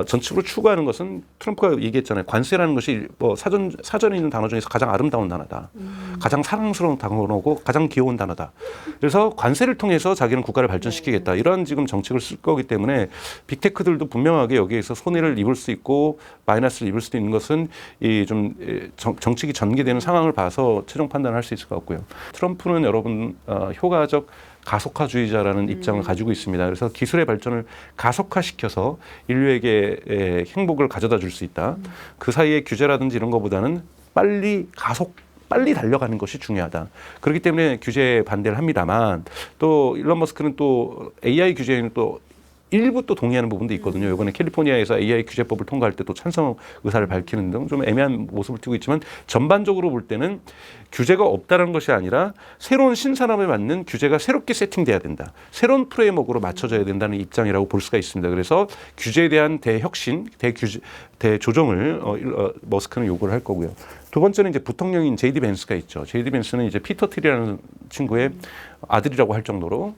전적으로 추구하는 것은 트럼프가 얘기했잖아요. 관세라는 것이 뭐 사전에 있는 단어 중에서 가장 아름다운 단어다. 가장 사랑스러운 단어고 가장 귀여운 단어다. 그래서 관세를 통해서 자기는 국가를 발전시키겠다. 이런 지금 정책을 쓸 거기 때문에 빅테크들도 분명하게 여기에서 손해를 입을 수 있고 마이너스를 입을 수도 있는 것은 이 좀 정책이 전개되는 상황을 봐서 최종 판단을 할 수 있을 것 같고요. 트럼프는 여러분 효과적 가속화주의자라는 입장을 가지고 있습니다. 그래서 기술의 발전을 가속화시켜서 인류에게 행복을 가져다 줄 수 있다. 그 사이에 규제라든지 이런 것보다는 빨리 달려가는 것이 중요하다. 그렇기 때문에 규제에 반대를 합니다만 또 일론 머스크는 또 AI 규제에는 또 일부 또 동의하는 부분도 있거든요. 이번에 캘리포니아에서 AI 규제법을 통과할 때 또 찬성 의사를 밝히는 등 좀 애매한 모습을 띠고 있지만 전반적으로 볼 때는 규제가 없다는 것이 아니라 새로운 신산업에 맞는 규제가 새롭게 세팅돼야 된다. 새로운 프레임워크로 맞춰져야 된다는 입장이라고 볼 수가 있습니다. 그래서 규제에 대한 대혁신, 대조정을 머스크는 요구를 할 거고요. 두 번째는 이제 부통령인 제이디 벤스가 있죠. 제이디 벤스는 이제 피터 틸이라는 친구의 아들이라고 할 정도로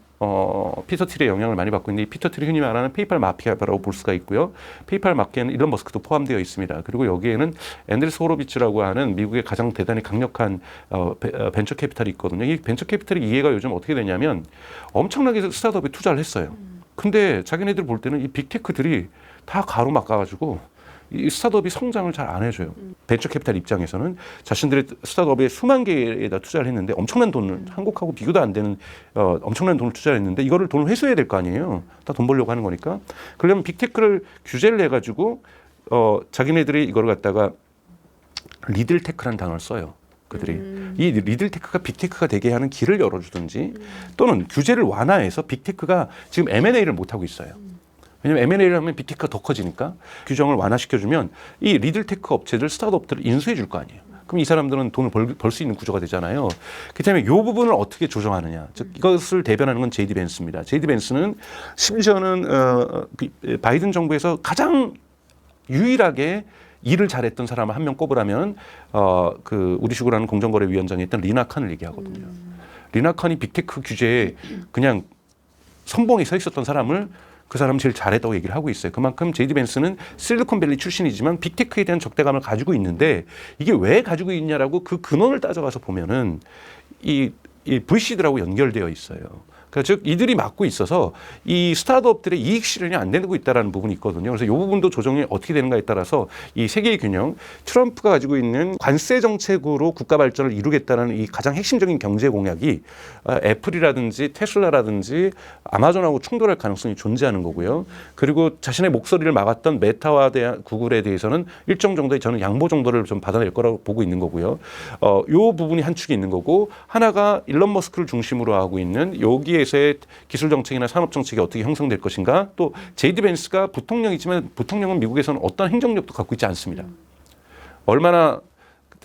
피터 틸의 영향을 많이 받고 있는데 이 피터 틸이 흔히 말하는 페이팔 마피아라고 볼 수가 있고요. 페이팔 마피아는 일론 머스크도 포함되어 있습니다. 그리고 여기에는 앤드레스 호로비츠라고 하는 미국의 가장 대단히 강력한 벤처 캐피탈이 있거든요. 이 벤처 캐피탈의 이해가 요즘 어떻게 되냐면 엄청나게 스타트업에 투자를 했어요. 근데 자기네들 볼 때는 이 빅테크들이 다 가로막아가지고 이 스타트업이 성장을 잘 안 해줘요. 벤처 캐피탈 입장에서는 자신들의 스타트업에 수만 개에다 투자를 했는데 엄청난 돈을 한국하고 비교도 안 되는 엄청난 돈을 투자를 했는데 이거를 돈을 회수해야 될 거 아니에요. 다 돈 벌려고 하는 거니까. 그러면 빅테크를 규제를 해가지고 자기네들이 이걸 갖다가 리들테크라는 단어를 써요. 그들이 이 리들테크가 빅테크가 되게 하는 길을 열어주든지 또는 규제를 완화해서 빅테크가 지금 M&A를 못 하고 있어요. 왜냐하면 M&A를 하면 빅테크가 더 커지니까 규정을 완화시켜주면 이 리들테크 업체들, 스타트업들을 인수해 줄 거 아니에요. 그럼 이 사람들은 돈을 벌 수 있는 구조가 되잖아요. 그렇기 때문에 이 부분을 어떻게 조정하느냐. 즉 이것을 대변하는 건 제이디 벤스입니다. 제이디 벤스는 심지어는 바이든 정부에서 가장 유일하게 일을 잘했던 사람을 한 명 꼽으라면 우리 시구라는 공정거래위원장에 있던 리나 칸을 얘기하거든요. 리나 칸이 빅테크 규제에 그냥 선봉에 서 있었던 사람을 그 사람은 제일 잘했다고 얘기를 하고 있어요. 그만큼 제이디 벤스는 실리콘밸리 출신이지만 빅테크에 대한 적대감을 가지고 있는데 이게 왜 가지고 있냐라고 그 근원을 따져가서 보면은 이 VC들하고 연결되어 있어요. 그러니까 즉 이들이 맡고 있어서 이 스타트업들의 이익 실현이 안 되고 있다는 부분이 있거든요. 그래서 이 부분도 조정이 어떻게 되는가에 따라서 이 세계의 균형, 트럼프가 가지고 있는 관세 정책으로 국가 발전을 이루겠다는 이 가장 핵심적인 경제 공약이 애플이라든지 테슬라라든지 아마존하고 충돌할 가능성이 존재하는 거고요. 그리고 자신의 목소리를 막았던 메타와 구글에 대해서는 일정 정도의 저는 양보 정도를 좀 받아낼 거라고 보고 있는 거고요. 요 부분이 한 축이 있는 거고 하나가 일론 머스크를 중심으로 하고 있는 여기에 의 기술 정책이나 산업 정책이 어떻게 형성될 것인가. 또 제이디 벤스가 부통령이지만 부통령은 미국에서는 어떤 행정력도 갖고 있지 않습니다. 얼마나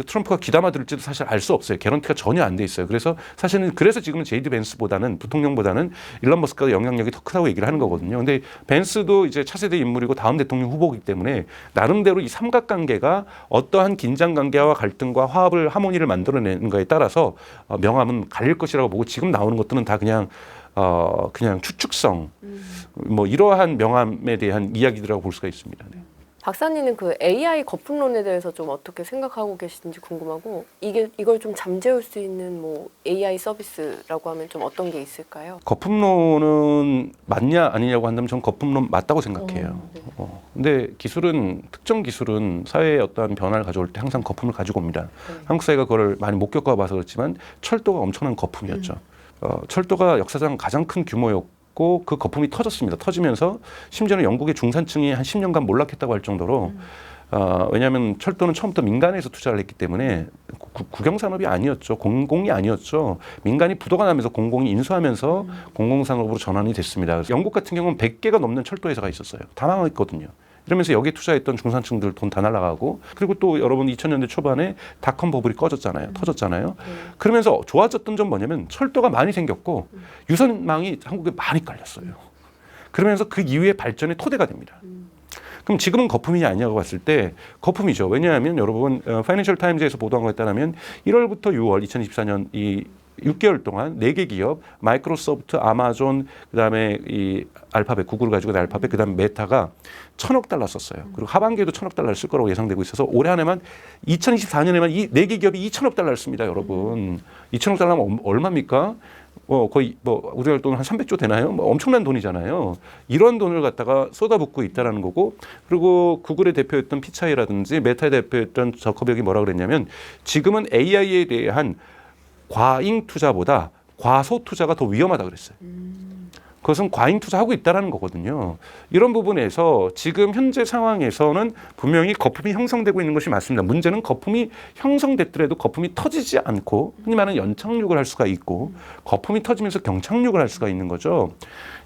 트럼프가 귀담아 들을지도 사실 알 수 없어요. 개런티가 전혀 안 돼 있어요. 그래서 사실은 지금은 제이디 벤스보다는 부통령보다는 일론 머스크가 영향력이 더 크다고 얘기를 하는 거거든요. 근데 벤스도 이제 차세대 인물이고 다음 대통령 후보이기 때문에 나름대로 이 삼각관계가 어떠한 긴장관계와 갈등과 화합을 하모니를 만들어내는 거에 따라서 명함은 갈릴 것이라고 보고 지금 나오는 것들은 다 그냥 추측성 뭐 이러한 명함에 대한 이야기들이라고 볼 수가 있습니다. 네. 박사님은 그 AI 거품론에 대해서 좀 어떻게 생각하고 계시는지 궁금하고 이걸 좀 잠재울 수 있는 뭐 AI 서비스라고 하면 좀 어떤 게 있을까요? 거품론은 맞냐 아니냐고 한다면 전 거품론 맞다고 생각해요. 네. 근데 특정 기술은 사회에 어떠한 변화를 가져올 때 항상 거품을 가지고 옵니다. 한국 사회가 그걸 많이 못 겪어봐서 그렇지만 철도가 엄청난 거품이었죠. 철도가 역사상 가장 큰 규모였고 그 거품이 터졌습니다. 터지면서 심지어는 영국의 중산층이 한 10년간 몰락했다고 할 정도로 왜냐하면 철도는 처음부터 민간에서 투자를 했기 때문에 국영산업이 아니었죠. 공공이 아니었죠. 민간이 부도가 나면서 공공이 인수하면서 공공산업으로 전환이 됐습니다. 그래서 영국 같은 경우는 100개가 넘는 철도 회사가 있었어요. 다 망했거든요. 이러면서 여기에 투자했던 중산층들 돈 다 날아가고 그리고 또 여러분 2000년대 초반에 닷컴 버블이 터졌잖아요. 그러면서 좋아졌던 점 뭐냐면 철도가 많이 생겼고 유선망이 한국에 많이 깔렸어요. 그러면서 그 이후에 발전의 토대가 됩니다. 그럼 지금은 거품이냐 아니냐고 봤을 때 거품이죠. 왜냐하면 여러분 파이낸셜 타임즈에서 보도한 거에 따르면 1월부터 6월 2024년 이 6개월 동안 4개 기업 마이크로소프트, 아마존, 그다음에 이 알파벳, 구글을 가지고 있는 알파벳, 그다음에 메타가 1,000억 달러 썼어요. 그리고 하반기에도 1,000억 달러를 쓸 거라고 예상되고 있어서 올해 안에만 2024년에만 이 4개 기업이 2,000억 달러를 씁니다, 여러분. 2,000억 달러면 얼마입니까? 거의 우리나라 돈 한 300조 되나요? 엄청난 돈이잖아요. 이런 돈을 갖다가 쏟아붓고 있다라는 거고, 그리고 구글의 대표였던 피차이라든지 메타의 대표였던 저커berg이 뭐라 그랬냐면 지금은 AI에 대한 과잉 투자보다 과소 투자가 더 위험하다 그랬어요. 그것은 과잉 투자하고 있다는 거거든요. 이런 부분에서 지금 현재 상황에서는 분명히 거품이 형성되고 있는 것이 맞습니다. 문제는 거품이 형성됐더라도 거품이 터지지 않고 흔히 말하는 연착륙을 할 수가 있고 거품이 터지면서 경착륙을 할 수가 있는 거죠.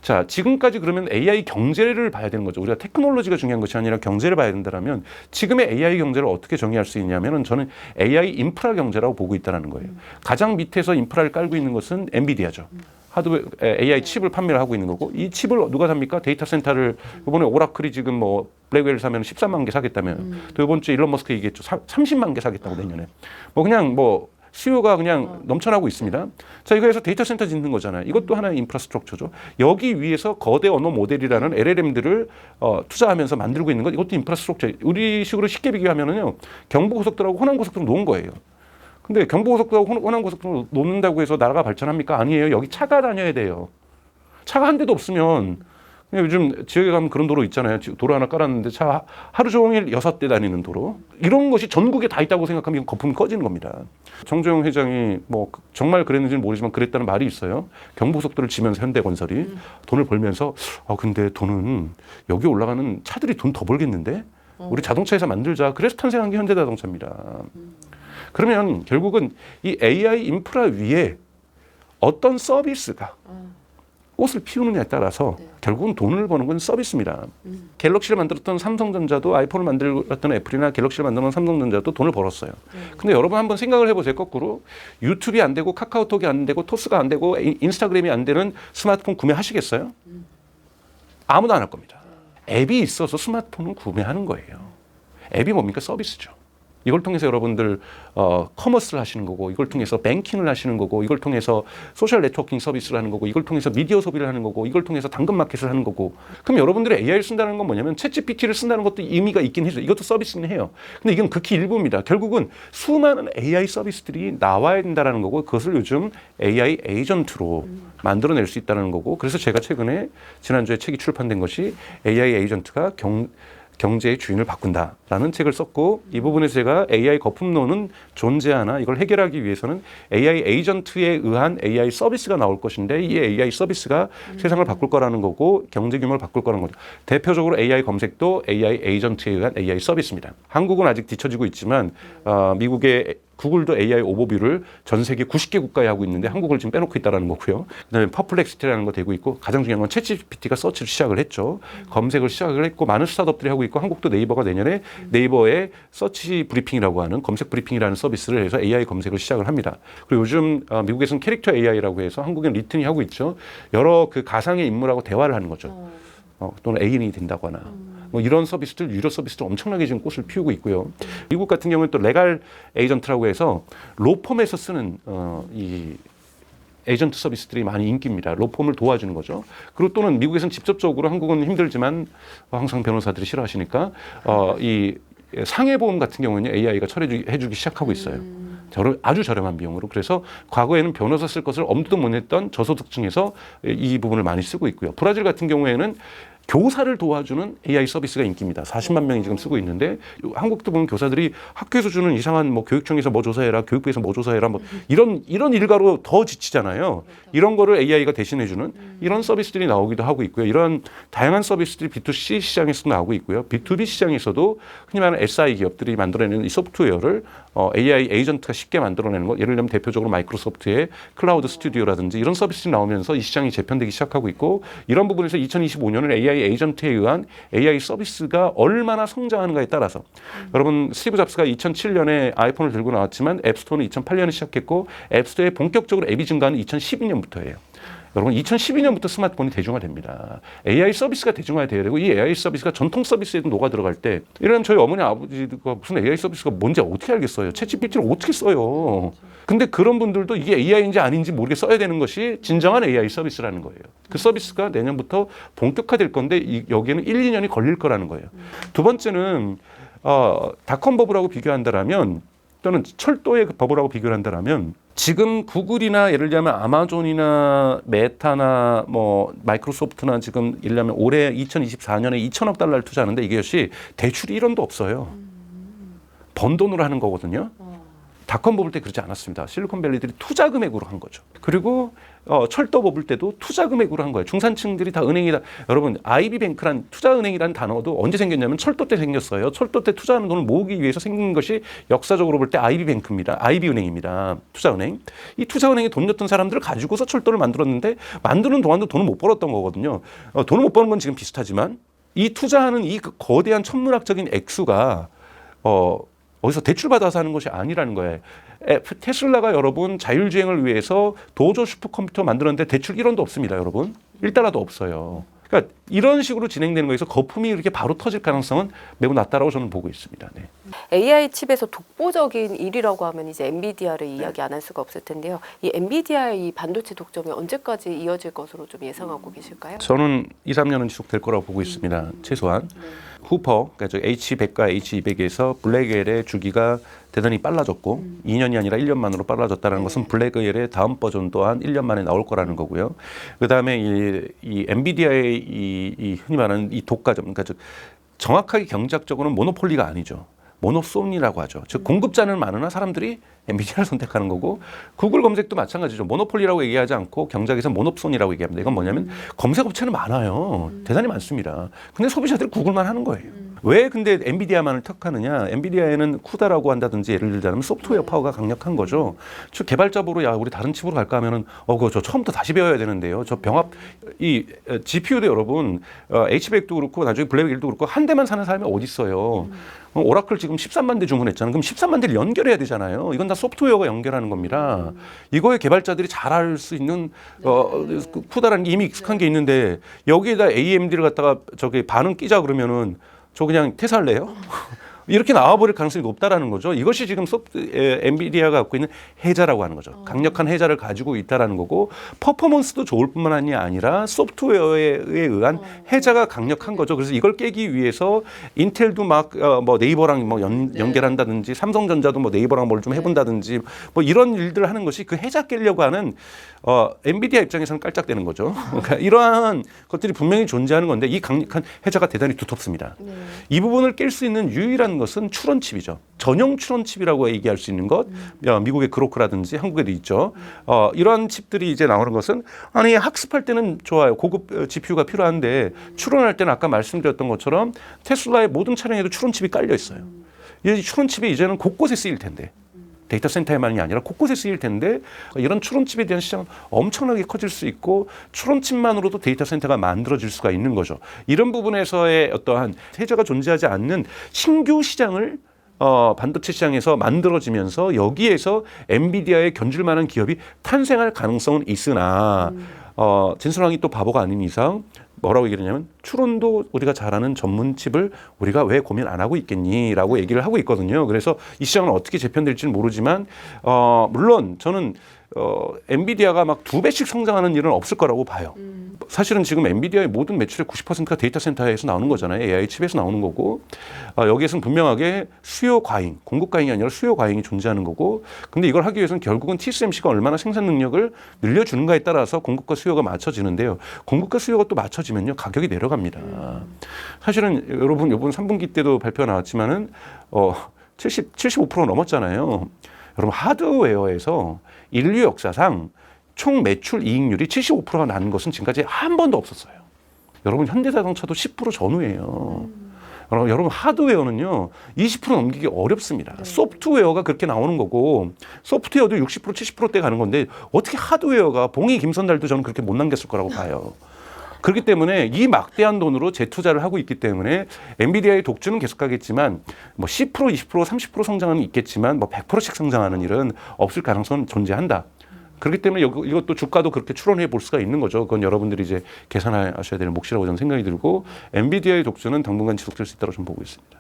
자, 지금까지 그러면 AI 경제를 봐야 되는 거죠. 우리가 테크놀로지가 중요한 것이 아니라 경제를 봐야 된다면 지금의 AI 경제를 어떻게 정의할 수 있냐면은 저는 AI 인프라 경제라고 보고 있다는 거예요. 가장 밑에서 인프라를 깔고 있는 것은 엔비디아죠. 하드웨어 AI 칩을 판매를 하고 있는 거고 이 칩을 누가 삽니까? 데이터 센터를 이번에 오라클이 지금 뭐 블랙웰 사면 13만 개 사겠다면 또 이번 주에 일론 머스크 얘기했죠. 30만 개 사겠다고 내년에. 뭐 그냥 뭐 수요가 그냥 넘쳐나고 있습니다. 자, 이거에서 데이터 센터 짓는 거잖아요. 이것도 하나의 인프라스트럭처죠. 여기 위에서 거대 언어 모델이라는 LLM들을 투자하면서 만들고 있는 것 이것도 인프라스트럭처. 우리 식으로 쉽게 비교하면은요. 경부고속도로하고 호남고속도로 놓은 거예요. 근데 경부고속도로하고 호남고속도로 놓는다고 해서 나라가 발전합니까? 아니에요. 여기 차가 다녀야 돼요. 차가 한 대도 없으면 그냥 요즘 지역에 가면 그런 도로 있잖아요. 도로 하나 깔았는데 차 하루 종일 6대 다니는 도로. 이런 것이 전국에 다 있다고 생각하면 거품이 꺼지는 겁니다. 정주영 회장이 뭐 정말 그랬는지는 모르지만 그랬다는 말이 있어요. 경부고속도로를 지면서 현대건설이 돈을 벌면서 근데 돈은 여기 올라가는 차들이 돈 더 벌겠는데? 우리 자동차 회사 만들자. 그래서 탄생한 게 현대자동차입니다. 그러면 결국은 이 AI 인프라 위에 어떤 서비스가 꽃을 피우느냐에 따라서 결국은 돈을 버는 건 서비스입니다. 갤럭시를 만들었던 삼성전자도 아이폰을 만들었던 애플이나 갤럭시를 만들었던 삼성전자도 돈을 벌었어요. 근데 여러분 한번 생각을 해보세요. 거꾸로 유튜브이 안 되고 카카오톡이 안 되고 토스가 안 되고 인스타그램이 안 되는 스마트폰 구매하시겠어요? 아무도 안 할 겁니다. 앱이 있어서 스마트폰을 구매하는 거예요. 앱이 뭡니까? 서비스죠. 이걸 통해서 여러분들 커머스를 하시는 거고 이걸 통해서 뱅킹을 하시는 거고 이걸 통해서 소셜 네트워킹 서비스를 하는 거고 이걸 통해서 미디어 소비를 하는 거고 이걸 통해서 당근 마켓을 하는 거고 그럼 여러분들이 AI를 쓴다는 건 뭐냐면 챗GPT를 쓴다는 것도 의미가 있긴 해요. 이것도 서비스는 해요. 근데 이건 극히 일부입니다. 결국은 수많은 AI 서비스들이 나와야 된다는 거고 그것을 요즘 AI 에이전트로 만들어낼 수 있다는 거고 그래서 제가 최근에 지난주에 책이 출판된 것이 AI 에이전트가 경제의 주인을 바꾼다라는 책을 썼고 이 부분에서 제가 AI 거품론은 존재하나 이걸 해결하기 위해서는 AI 에이전트에 의한 AI 서비스가 나올 것인데 이 AI 서비스가 세상을 바꿀 거라는 거고 경제 규모를 바꿀 거라는 거죠. 대표적으로 AI 검색도 AI 에이전트에 의한 AI 서비스입니다. 한국은 아직 뒤처지고 있지만 미국의 구글도 AI 오버뷰를 전 세계 90개 국가에 하고 있는데 한국을 지금 빼놓고 있다는 거고요. 그다음에 퍼플렉시티라는 거 되고 있고 가장 중요한 건 챗GPT가 서치를 시작을 했죠. 검색을 시작을 했고 많은 스타트업들이 하고 있고 한국도 네이버가 내년에 네이버의 서치 브리핑이라고 하는 검색 브리핑이라는 서비스를 해서 AI 검색을 시작을 합니다. 그리고 요즘 미국에서는 캐릭터 AI라고 해서 한국엔 리튼이 하고 있죠. 여러 그 가상의 인물하고 대화를 하는 거죠. 또는 애인이 된다거나. 뭐 이런 서비스들, 유료 서비스들 엄청나게 지금 꽃을 피우고 있고요. 미국 같은 경우는 또 레갈 에이전트라고 해서 로펌에서 쓰는 이 에이전트 서비스들이 많이 인기입니다. 로펌을 도와주는 거죠. 그리고 또는 미국에서는 직접적으로 한국은 힘들지만 항상 변호사들이 싫어하시니까 이 상해보험 같은 경우는 AI가 처리해주기 시작하고 있어요. 아주 저렴한 비용으로. 그래서 과거에는 변호사 쓸 것을 엄두도 못 냈던 저소득층에서 이 부분을 많이 쓰고 있고요. 브라질 같은 경우에는 교사를 도와주는 AI 서비스가 인기입니다. 40만 명이 지금 쓰고 있는데 한국도 보면 교사들이 학교에서 주는 이상한 뭐 교육청에서 뭐 조사해라, 교육부에서 뭐 조사해라, 뭐 이런 일가로 더 지치잖아요. 이런 거를 AI가 대신해주는 이런 서비스들이 나오기도 하고 있고요. 이런 다양한 서비스들이 B2C 시장에서도 나오고 있고요. B2B 시장에서도 흔히 말하는 SI 기업들이 만들어내는 이 소프트웨어를 AI 에이전트가 쉽게 만들어내는 것. 예를 들면 대표적으로 마이크로소프트의 클라우드 스튜디오라든지 이런 서비스들이 나오면서 이 시장이 재편되기 시작하고 있고 이런 부분에서 2025년은 AI 에이전트에 의한 AI 서비스가 얼마나 성장하는가에 따라서 여러분 스티브 잡스가 2007년에 아이폰을 들고 나왔지만 앱스토어는 2008년에 시작했고 앱스토어에 본격적으로 앱이 증가하는 2012년부터예요. 여러분 2012년부터 스마트폰이 대중화됩니다. AI 서비스가 대중화돼야 되고 이 AI 서비스가 전통 서비스에도 녹아 들어갈 때 이런 저희 어머니 아버지가 무슨 AI 서비스가 뭔지 어떻게 알겠어요. 챗GPT를 어떻게 써요. 근데 그런 분들도 이게 AI인지 아닌지 모르게 써야 되는 것이 진정한 AI 서비스라는 거예요. 그 서비스가 내년부터 본격화될 건데 여기에는 1, 2년이 걸릴 거라는 거예요. 두 번째는 닷컴 버블하고 비교한다라면 또는 철도의 버블하고 비교를 한다라면 지금 구글이나 예를 들면 아마존이나 메타나 뭐 마이크로소프트나 지금 예를 들면 올해 2024년에 2천억 달러를 투자하는데 이것이 대출이 1원도 없어요. 번 돈으로 하는 거거든요. 닷컴 버블 때 그러지 않았습니다. 실리콘밸리들이 투자 금액으로 한 거죠. 그리고 철도 버블 때도 투자 금액으로 한 거예요. 중산층들이 다 은행이다. 여러분 IB뱅크란 투자은행이라는 단어도 언제 생겼냐면 철도 때 생겼어요. 철도 때 투자하는 돈을 모으기 위해서 생긴 것이 역사적으로 볼 때 IB뱅크입니다. IB은행입니다. 투자은행. 이 투자은행에 돈 넣던 사람들을 가지고서 철도를 만들었는데 만드는 동안도 돈을 못 벌었던 거거든요. 돈을 못 버는 건 지금 비슷하지만 이 투자하는 이 거대한 천문학적인 액수가 어디서 대출받아서 하는 것이 아니라는 거예요. 테슬라가 여러분 자율주행을 위해서 도조 슈퍼컴퓨터 만들었는데 대출 1원도 없습니다. 여러분. 1달러도 없어요. 그러니까 이런 식으로 진행되는 거에서 거품이 이렇게 바로 터질 가능성은 매우 낮다라고 저는 보고 있습니다. 네. AI 칩에서 독보적인 1위라고 하면 이제 엔비디아를 이야기 안 할 수가 없을 텐데요. 이 엔비디아의 이 반도체 독점이 언제까지 이어질 것으로 좀 예상하고 계실까요? 저는 2, 3년은 지속될 거라고 보고 있습니다. 최소한. 후퍼, 그러니까 H100과 H200에서 블랙웰의 주기가 대단히 빨라졌고 2년이 아니라 1년 만으로 빨라졌다는 것은 블랙웰의 다음 버전 또한 1년 만에 나올 거라는 거고요. 그다음에 이 엔비디아의 이 흔히 말하는 이 독과점, 그러니까 즉 정확하게 경제학적으로는 모노폴리가 아니죠. 모노손이라고 하죠. 즉 공급자는 많으나 사람들이 엔비디아를 선택하는 거고 구글 검색도 마찬가지죠. 모노폴리라고 얘기하지 않고 경제학에서 모노손이라고 얘기합니다. 이건 뭐냐면 검색 업체는 많아요. 대단히 많습니다. 근데 소비자들이 구글만 하는 거예요. 왜 근데 엔비디아만을 택하느냐? 엔비디아에는 쿠다라고 한다든지 예를 들자면 소프트웨어 파워가 강력한 거죠. 즉 개발자부로 야 우리 다른 칩으로 갈까 하면은 그거 저 처음부터 다시 배워야 되는데요. 저 병합 이 GPU도 여러분 H100도 그렇고 나중에 블랙웰도 그렇고 한 대만 사는 사람이 어디 있어요? 오라클 지금 13만 대 주문했잖아요. 그럼 13만 대를 연결해야 되잖아요. 이건 다 소프트웨어가 연결하는 겁니다. 이거에 개발자들이 잘할 수 있는 쿠다라는 게 이미 익숙한 게 있는데 여기에다 AMD를 갖다가 저기 반응 끼자 그러면은 저 그냥 퇴사할래요? 이렇게 나와버릴 가능성이 높다라는 거죠. 이것이 지금 엔비디아가 갖고 있는 해자라고 하는 거죠. 강력한 해자를 가지고 있다라는 거고 퍼포먼스도 좋을 뿐만 아니라 소프트웨어에 의한 해자가 강력한 거죠. 그래서 이걸 깨기 위해서 인텔도 막 뭐 네이버랑 뭐 연결한다든지 삼성전자도 뭐 네이버랑 뭘 좀 해본다든지 뭐 이런 일들을 하는 것이 그 해자 깨려고 하는 엔비디아 입장에서는 깔짝대는 거죠. 그러니까 이러한 것들이 분명히 존재하는 건데 이 강력한 해자가 대단히 두텁습니다. 이 부분을 깰 수 있는 유일한 것은 추론칩이죠. 전용 추론칩이라고 얘기할 수 있는 것. 미국의 그로크라든지 한국에도 있죠. 이러한 칩들이 이제 나오는 것은 아니 학습할 때는 좋아요. 고급 GPU가 필요한데 추론할 때는 아까 말씀드렸던 것처럼 테슬라의 모든 차량에도 추론칩이 깔려 있어요. 이 추론칩이 이제는 곳곳에 쓰일 텐데. 데이터 센터에만이 아니라 곳곳에 쓰일 텐데 이런 추론칩에 대한 시장은 엄청나게 커질 수 있고 추론칩만으로도 데이터 센터가 만들어질 수가 있는 거죠. 이런 부분에서의 어떠한 해자가 존재하지 않는 신규 시장을 반도체 시장에서 만들어지면서 여기에서 엔비디아에 견줄 만한 기업이 탄생할 가능성은 있으나 진수랑이 또 바보가 아닌 이상 뭐라고 얘기하냐면 추론도 우리가 잘하는 전문 칩을 우리가 왜 고민 안 하고 있겠니라고 얘기를 하고 있거든요. 그래서 이 시장은 어떻게 재편될지는 모르지만 물론 저는 엔비디아가 막 2배씩 성장하는 일은 없을 거라고 봐요. 사실은 지금 엔비디아의 모든 매출의 90%가 데이터 센터에서 나오는 거잖아요. AI 칩에서 나오는 거고 여기에서는 분명하게 수요 과잉, 공급 과잉이 아니라 수요 과잉이 존재하는 거고 근데 이걸 하기 위해서는 결국은 TSMC가 얼마나 생산 능력을 늘려주는가에 따라서 공급과 수요가 맞춰지는데요. 공급과 수요가 또 맞춰지면요. 가격이 내려갑니다. 사실은 여러분 이번 3분기 때도 발표가 나왔지만은 75% 넘었잖아요. 여러분 하드웨어에서 인류 역사상 총 매출 이익률이 75%가 나는 것은 지금까지 한 번도 없었어요. 여러분 현대자동차도 10% 전후예요. 여러분 하드웨어는요 20% 넘기기 어렵습니다. 소프트웨어가 그렇게 나오는 거고 소프트웨어도 60% 70%대 가는 건데 어떻게 하드웨어가 봉이 김선달도 저는 그렇게 못 남겼을 거라고 봐요. 그렇기 때문에 이 막대한 돈으로 재투자를 하고 있기 때문에 엔비디아의 독주는 계속하겠지만 뭐 10%, 20%, 30% 성장은 있겠지만 뭐 100%씩 성장하는 일은 없을 가능성은 존재한다. 그렇기 때문에 이것도 주가도 그렇게 추론해 볼 수가 있는 거죠. 그건 여러분들이 이제 계산하셔야 될 몫이라고 저는 생각이 들고 엔비디아의 독주는 당분간 지속될 수 있다고 저는 보고 있습니다.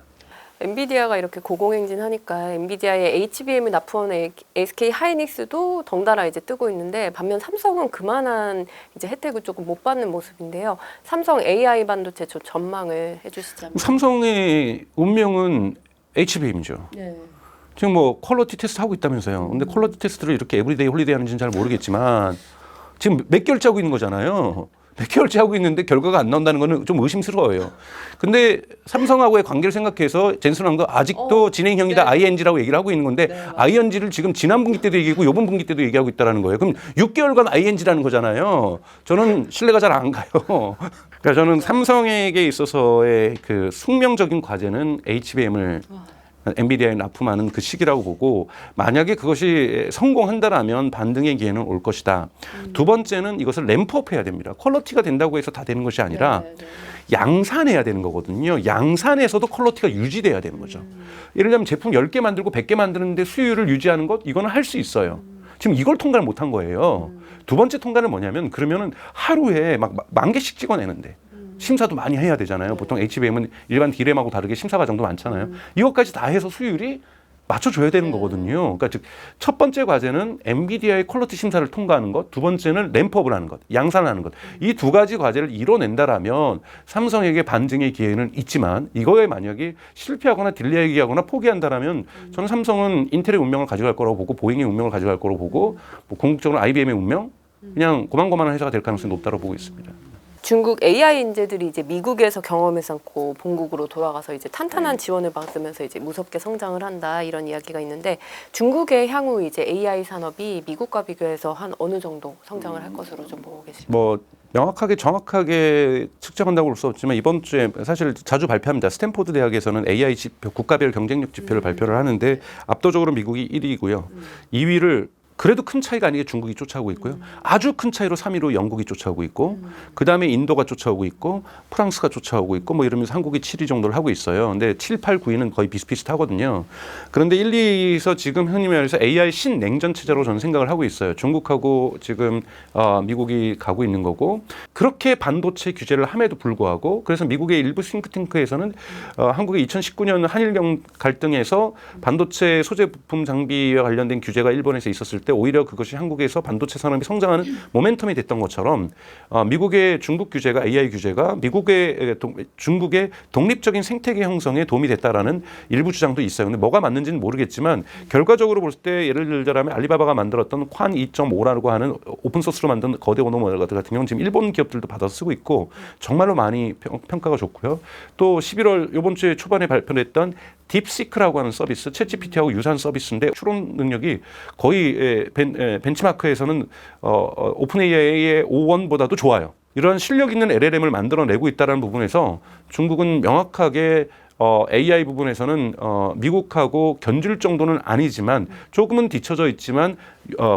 엔비디아가 이렇게 고공행진하니까 엔비디아의 HBM을 납품하는 SK 하이닉스도 덩달아 이제 뜨고 있는데 반면 삼성은 그만한 이제 혜택을 조금 못 받는 모습인데요. 삼성 AI 반도체 좀 전망을 해주시자면. 삼성의 운명은 HBM이죠. 네. 지금 뭐 퀄리티 테스트 하고 있다면서요. 근데 퀄리티 테스트를 이렇게 에브리데이 홀리데이 하는지는 잘 모르겠지만 지금 몇 개월째 하고 있는 거잖아요. 몇 개월째 하고 있는데 결과가 안 나온다는 거는 좀 의심스러워요. 근데 삼성하고의 관계를 생각해서 젠슨왕도 아직도 진행형이다 ING라고 얘기를 하고 있는 건데 ING를 지금 지난 분기 때도 얘기하고 이번 분기 때도 얘기하고 있다는 거예요. 그럼 6개월간 ING라는 거잖아요. 저는 신뢰가 잘 안 가요. 그러니까 저는 삼성에게 있어서의 그 숙명적인 과제는 HBM을 엔비디아에 납품하는 그 시기라고 보고 만약에 그것이 성공한다라면 반등의 기회는 올 것이다. 두 번째는 이것을 램프업해야 됩니다. 퀄리티가 된다고 해서 다 되는 것이 아니라 양산해야 되는 거거든요. 양산에서도 퀄리티가 유지돼야 되는 거죠. 예를 들면 제품 10개 만들고 100개 만드는데 수율을 유지하는 것 이거는 할 수 있어요. 지금 이걸 통과를 못한 거예요. 두 번째 통과는 뭐냐면 그러면은 하루에 막 10,000개씩 찍어내는데 심사도 많이 해야 되잖아요. 보통 HBM은 일반 D램하고 다르게 심사 과정도 많잖아요. 이것까지 다 해서 수율이 맞춰줘야 되는 거거든요. 그러니까 즉 첫 번째 과제는 엔비디아의 퀄리티 심사를 통과하는 것, 두 번째는 램프업을 하는 것, 양산하는 것. 이 두 가지 과제를 이뤄낸다라면 삼성에게 반등의 기회는 있지만 이거에 만약에 실패하거나 딜레이하거나 포기한다라면 저는 삼성은 인텔의 운명을 가져갈 거라고 보고 보잉의 운명을 가져갈 거라고 보고 뭐 궁극적으로 IBM의 운명 그냥 고만고만한 회사가 될 가능성이 높다고 보고 있습니다. 중국 AI 인재들이 이제 미국에서 경험을 쌓고 본국으로 돌아가서 이제 탄탄한 지원을 받으면서 이제 무섭게 성장을 한다 이런 이야기가 있는데 중국의 향후 이제 AI 산업이 미국과 비교해서 한 어느 정도 성장을 할 것으로 좀 보고 계십니까? 뭐 명확하게 정확하게 측정한다고 볼 수 없지만 이번 주에 사실 자주 발표합니다. 스탠포드 대학에서는 AI 지표, 국가별 경쟁력 지표를 발표를 하는데 압도적으로 미국이 1위이고요. 2위를 그래도 큰 차이가 아니게 중국이 쫓아오고 있고요. 아주 큰 차이로 3위로 영국이 쫓아오고 있고 그다음에 인도가 쫓아오고 있고 프랑스가 쫓아오고 있고 뭐 이러면서 한국이 7위 정도를 하고 있어요. 근데 7, 8, 9위는 거의 비슷비슷하거든요. 그런데 1, 2위에서 지금 흔히 말해서 AI 신냉전 체제로 저는 생각을 하고 있어요. 중국하고 지금 미국이 가고 있는 거고 그렇게 반도체 규제를 함에도 불구하고 그래서 미국의 일부 싱크탱크에서는 한국의 2019년 한일 갈등에서 반도체 소재 부품 장비와 관련된 규제가 일본에서 있었을 때 오히려 그것이 한국에서 반도체 산업이 성장하는 모멘텀이 됐던 것처럼 미국의 중국 규제가 AI 규제가 중국의 독립적인 생태계 형성에 도움이 됐다라는 일부 주장도 있어요. 근데 뭐가 맞는지는 모르겠지만 결과적으로 볼 때 예를 들자면 알리바바가 만들었던 관 2.5라고 하는 오픈소스로 만든 거대 언어 같은 경우는 지금 일본 기업들도 받아서 쓰고 있고 정말로 많이 평가가 좋고요. 또 11월 이번 주에 초반에 발표했던 딥시크라고 하는 서비스, 챗GPT하고 유사한 서비스인데 추론 능력이 거의 벤치마크에서는 오픈AI의 O1보다도 좋아요. 이러한 실력 있는 LLM을 만들어내고 있다는 부분에서 중국은 명확하게 AI 부분에서는 미국하고 견줄 정도는 아니지만 조금은 뒤처져 있지만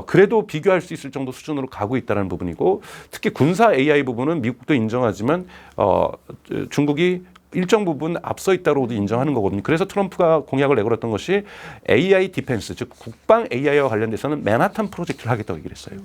그래도 비교할 수 있을 정도 수준으로 가고 있다는 부분이고 특히 군사 AI 부분은 미국도 인정하지만 중국이 일정 부분 앞서 있다고도 인정하는 거거든요. 그래서 트럼프가 공약을 내걸었던 것이 AI 디펜스, 즉 국방 AI와 관련돼서는 맨하탄 프로젝트를 하겠다고 얘기를 했어요.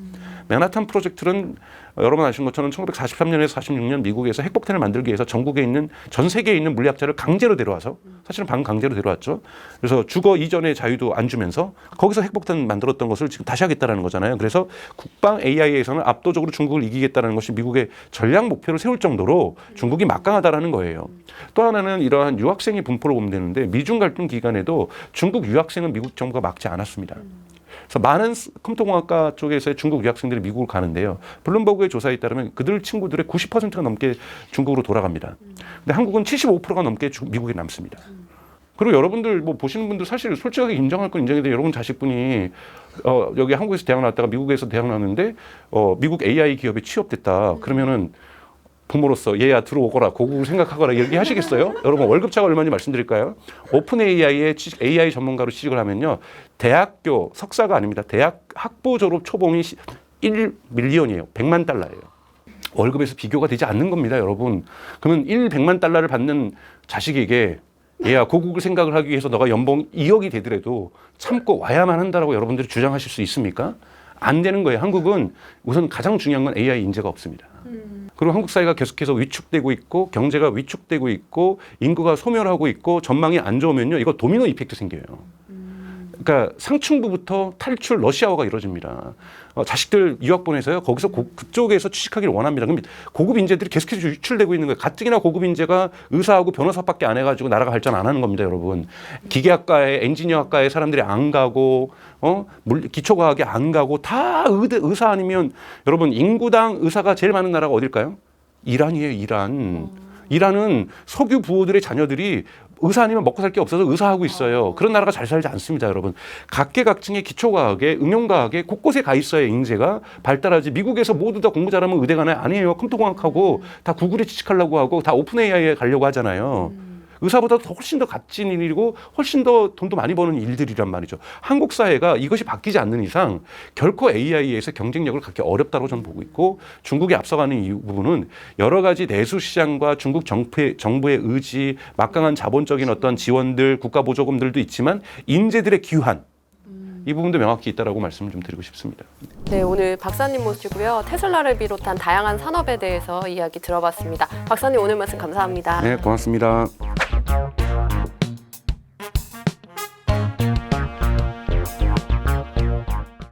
맨하탄 프로젝트는 여러분 아시는 것처럼 1943년에서 46년 미국에서 핵폭탄을 만들기 위해서 전국에 있는 전 세계에 있는 물리학자를 강제로 데려와서 사실은 강제로 데려왔죠. 그래서 주거 이전의 자유도 안 주면서 거기서 핵폭탄 만들었던 것을 지금 다시 하겠다라는 거잖아요. 그래서 국방 AI에서는 압도적으로 중국을 이기겠다는 것이 미국의 전략 목표를 세울 정도로 중국이 막강하다라는 거예요. 또 하나는 이러한 유학생의 분포를 보면 되는데 미중 갈등 기간에도 중국 유학생은 미국 정부가 막지 않았습니다. 그래서 많은 컴퓨터공학과 쪽에서의 중국 유학생들이 미국을 가는데요. 블룸버그의 조사에 따르면 그들 친구들의 90%가 넘게 중국으로 돌아갑니다. 근데 한국은 75%가 넘게 미국에 남습니다. 그리고 여러분들 뭐 보시는 분들 사실 솔직하게 인정할 건 인정해도 여러분 자식분이 여기 한국에서 대학 나왔다가 미국에서 대학 나왔는데 미국 AI 기업에 취업됐다. 그러면은 부모로서 얘야 들어오거라 고국을 생각하거라 이렇게 하시겠어요? 여러분 월급차가 얼마인지 말씀드릴까요? 오픈 AI의 AI 전문가로 취직을 하면요 대학교 석사가 아닙니다. 대학 학부 졸업 초봉이 1밀리언이에요. 100만 달러예요. 월급에서 비교가 되지 않는 겁니다, 여러분. 그러면 100만 달러를 받는 자식에게 얘야 고국을 생각을 하기 위해서 너가 연봉 2억이 되더라도 참고 와야만 한다라고 여러분들이 주장하실 수 있습니까? 안 되는 거예요. 한국은 우선 가장 중요한 건 AI 인재가 없습니다. 그리고 한국 사회가 계속해서 위축되고 있고 경제가 위축되고 있고 인구가 소멸하고 있고 전망이 안 좋으면요. 이거 도미노 이펙트 생겨요. 그러니까 상층부부터 탈출 러시아화가 이루어집니다. 자식들 유학 보내서요. 거기서 그쪽에서 취직하기를 원합니다. 그럼 고급 인재들이 계속해서 유출되고 있는 거예요. 가뜩이나 고급 인재가 의사하고 변호사밖에 안 해가지고 나라가 발전 안 하는 겁니다, 여러분. 기계학과에 엔지니어학과에 사람들이 안 가고 기초과학에 안 가고 다 의사 아니면 여러분 인구당 의사가 제일 많은 나라가 어딜까요? 이란이에요, 이란. 이란은 석유 부호들의 자녀들이 의사 아니면 먹고 살 게 없어서 의사하고 있어요. 그런 나라가 잘 살지 않습니다, 여러분. 각계각층의 기초과학에 응용과학에 곳곳에 가 있어야 인재가 발달하지. 미국에서 모두 다 공부 잘하면 의대 가나요? 아니에요. 컴퓨터공학하고 다 구글에 취직하려고 하고 다 오픈 AI에 가려고 하잖아요. 의사보다 훨씬 더 값진 일이고 훨씬 더 돈도 많이 버는 일들이란 말이죠. 한국 사회가 이것이 바뀌지 않는 이상 결코 AI에서 경쟁력을 갖기 어렵다고 저는 보고 있고 중국이 앞서가는 이 부분은 여러 가지 내수 시장과 중국 정부의 의지, 막강한 자본적인 어떤 지원들, 국가 보조금들도 있지만 인재들의 귀환 이 부분도 명확히 있다라고 말씀을 좀 드리고 싶습니다. 네, 오늘 박사님 모시고요. 테슬라를 비롯한 다양한 산업에 대해서 이야기 들어봤습니다. 박사님 오늘 말씀 감사합니다. 네, 고맙습니다.